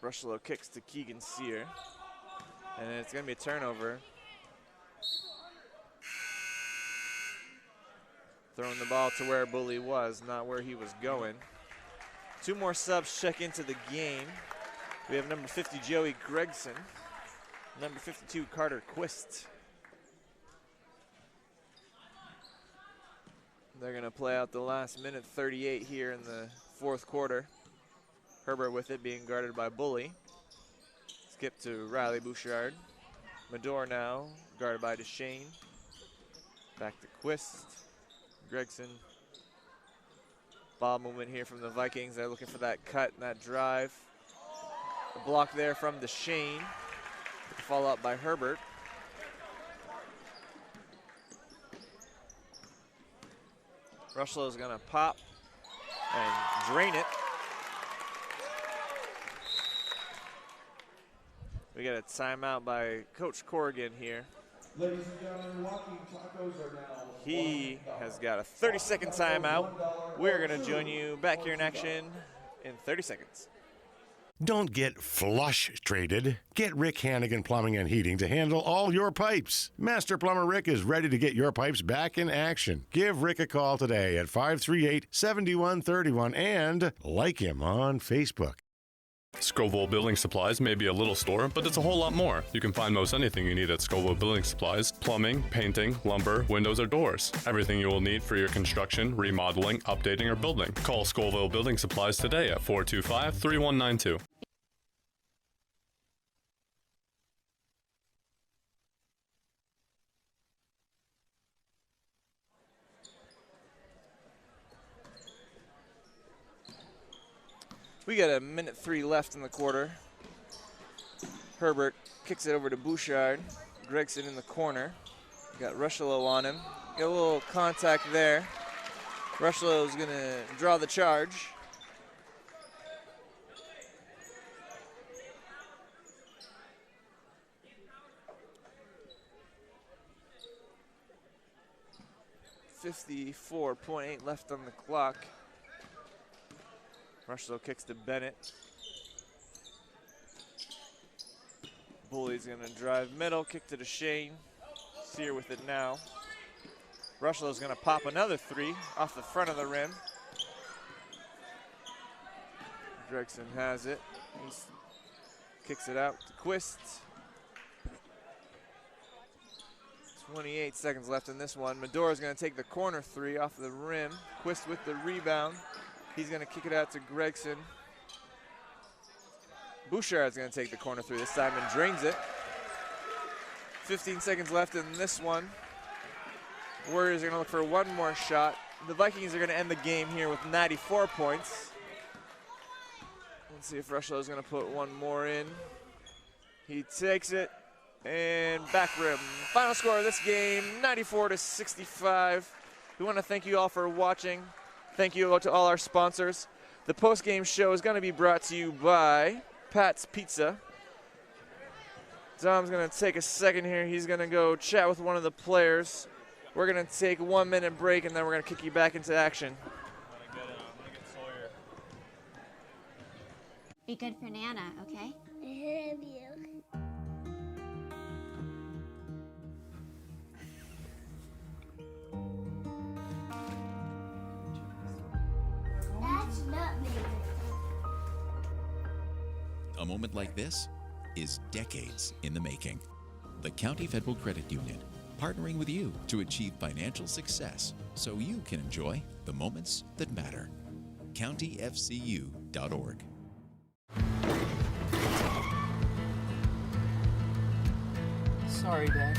Speaker 2: Rushlow kicks to Keegan Sear, and it's going to be a turnover. Throwing the ball to where Bully was, not where he was going. 2 more subs check into the game. We have number 50, Joey Gregson. Number 52, Carter Quist. They're going to play out the last minute 38 here in the fourth quarter. Herbert with it, being guarded by Bully. Skip to Riley Bouchard. Medor now, guarded by Deshane. Back to Quist. Gregson. Ball movement here from the Vikings. They're looking for that cut and that drive. A block there from Deshane. Follow up by Herbert. Rushlow's gonna pop and drain it. a timeout by Coach Corrigan here.
Speaker 7: Ladies and gentlemen, walking tacos are now
Speaker 2: He has got a 30-second timeout. We're going to join you back here in action in 30 seconds.
Speaker 11: Don't get flush-traded. Get Rick Hannigan Plumbing and Heating to handle all your pipes. Master Plumber Rick is ready to get your pipes back in action. Give Rick a call today at 538-7131 and like him on Facebook.
Speaker 9: Scoville Building Supplies may be a little store, but it's a whole lot more. You can find most anything you need at Scoville Building Supplies: plumbing, painting, lumber, windows, or doors. Everything you will need for your construction, remodeling, updating, or building. Call Scoville Building Supplies today at 425-3192.
Speaker 2: We got a minute 3 left in the quarter. Herbert kicks it over to Bouchard. Gregson in the corner. Got Rushlow on him. Got a little contact there. Rushlow's going to draw the charge. .8 left on the clock. Rushlow kicks to Bennett. Bully's going to drive middle, kick to Shane. Sear with it now. Rushlow's going to pop another 3 off the front of the rim. Gregson has it. He kicks it out to Quist. 28 seconds left in this one. Medora's going to take the corner 3 off the rim. Quist with the rebound. He's going to kick it out to Gregson. Bouchard's going to take the corner 3 this time and drains it. 15 seconds left in this one. Warriors are going to look for one more shot. The Vikings are going to end the game here with 94 points. Let's see if Rushlow's going to put one more in. He takes it and back rim. Final score of this game, 94-65. We want to thank you all for watching. Thank you to all our sponsors. The post-game show is going to be brought to you by Pat's Pizza. Dom's going to take a second here. He's going to go chat with one of the players. We're going to take a 1-minute break, and then we're going to kick you back into action.
Speaker 12: Be good for Nana, okay? I love you. That's not me.
Speaker 14: A moment like this is decades in the making. The County Federal Credit Union, partnering with you to achieve financial success so you can enjoy the moments that matter. countyfcu.org.
Speaker 15: Sorry, Dad.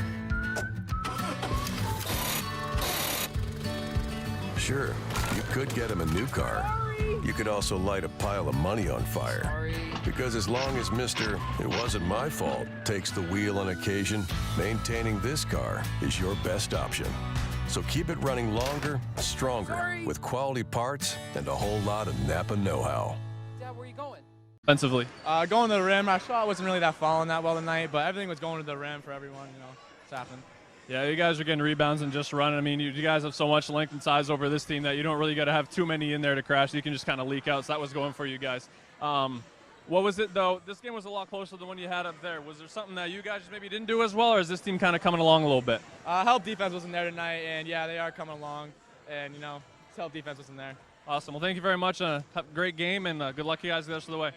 Speaker 25: Sure, you could get him a new car. You could also light a pile of money on fire.
Speaker 15: Sorry.
Speaker 25: Because as long as Mr. It wasn't my fault takes the wheel on occasion, maintaining this car is your best option. So keep it running longer, stronger, with quality parts and a whole lot of Napa know-how.
Speaker 15: Dad, where are you going?
Speaker 3: Offensively.
Speaker 19: Going to the rim, our shot wasn't really that falling that well tonight, but everything was going to the rim for everyone, it's happened.
Speaker 3: Yeah, you guys are getting rebounds and just running. I mean, you guys have so much length and size over this team that you don't really got to have too many in there to crash. You can just kind of leak out, so that was going for you guys. What was it, though? This game was a lot closer than the one you had up there. Was there something that you guys maybe didn't do as well, or is this team kind of coming along a little bit?
Speaker 19: Help defense wasn't there tonight, and, yeah, they are coming along, and, help defense wasn't there.
Speaker 3: Awesome. Well, thank you very much. Have a great game, and good luck to you guys the rest of the way.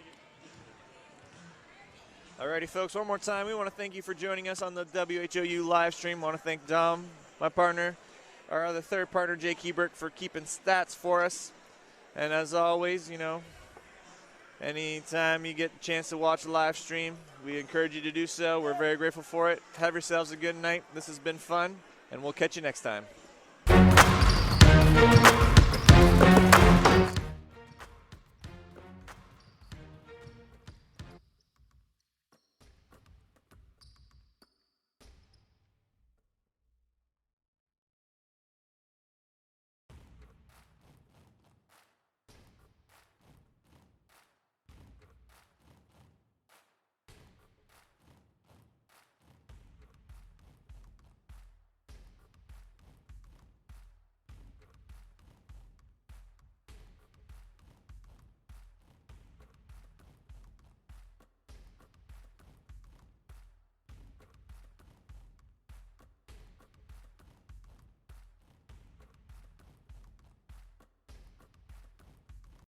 Speaker 2: Alrighty, folks, one more time. We want to thank you for joining us on the WHOU live stream. I want to thank Dom, my partner, our other third partner, Jake Hebert, for keeping stats for us. And as always, anytime you get a chance to watch a live stream, we encourage you to do so. We're very grateful for it. Have yourselves a good night. This has been fun, and we'll catch you next time.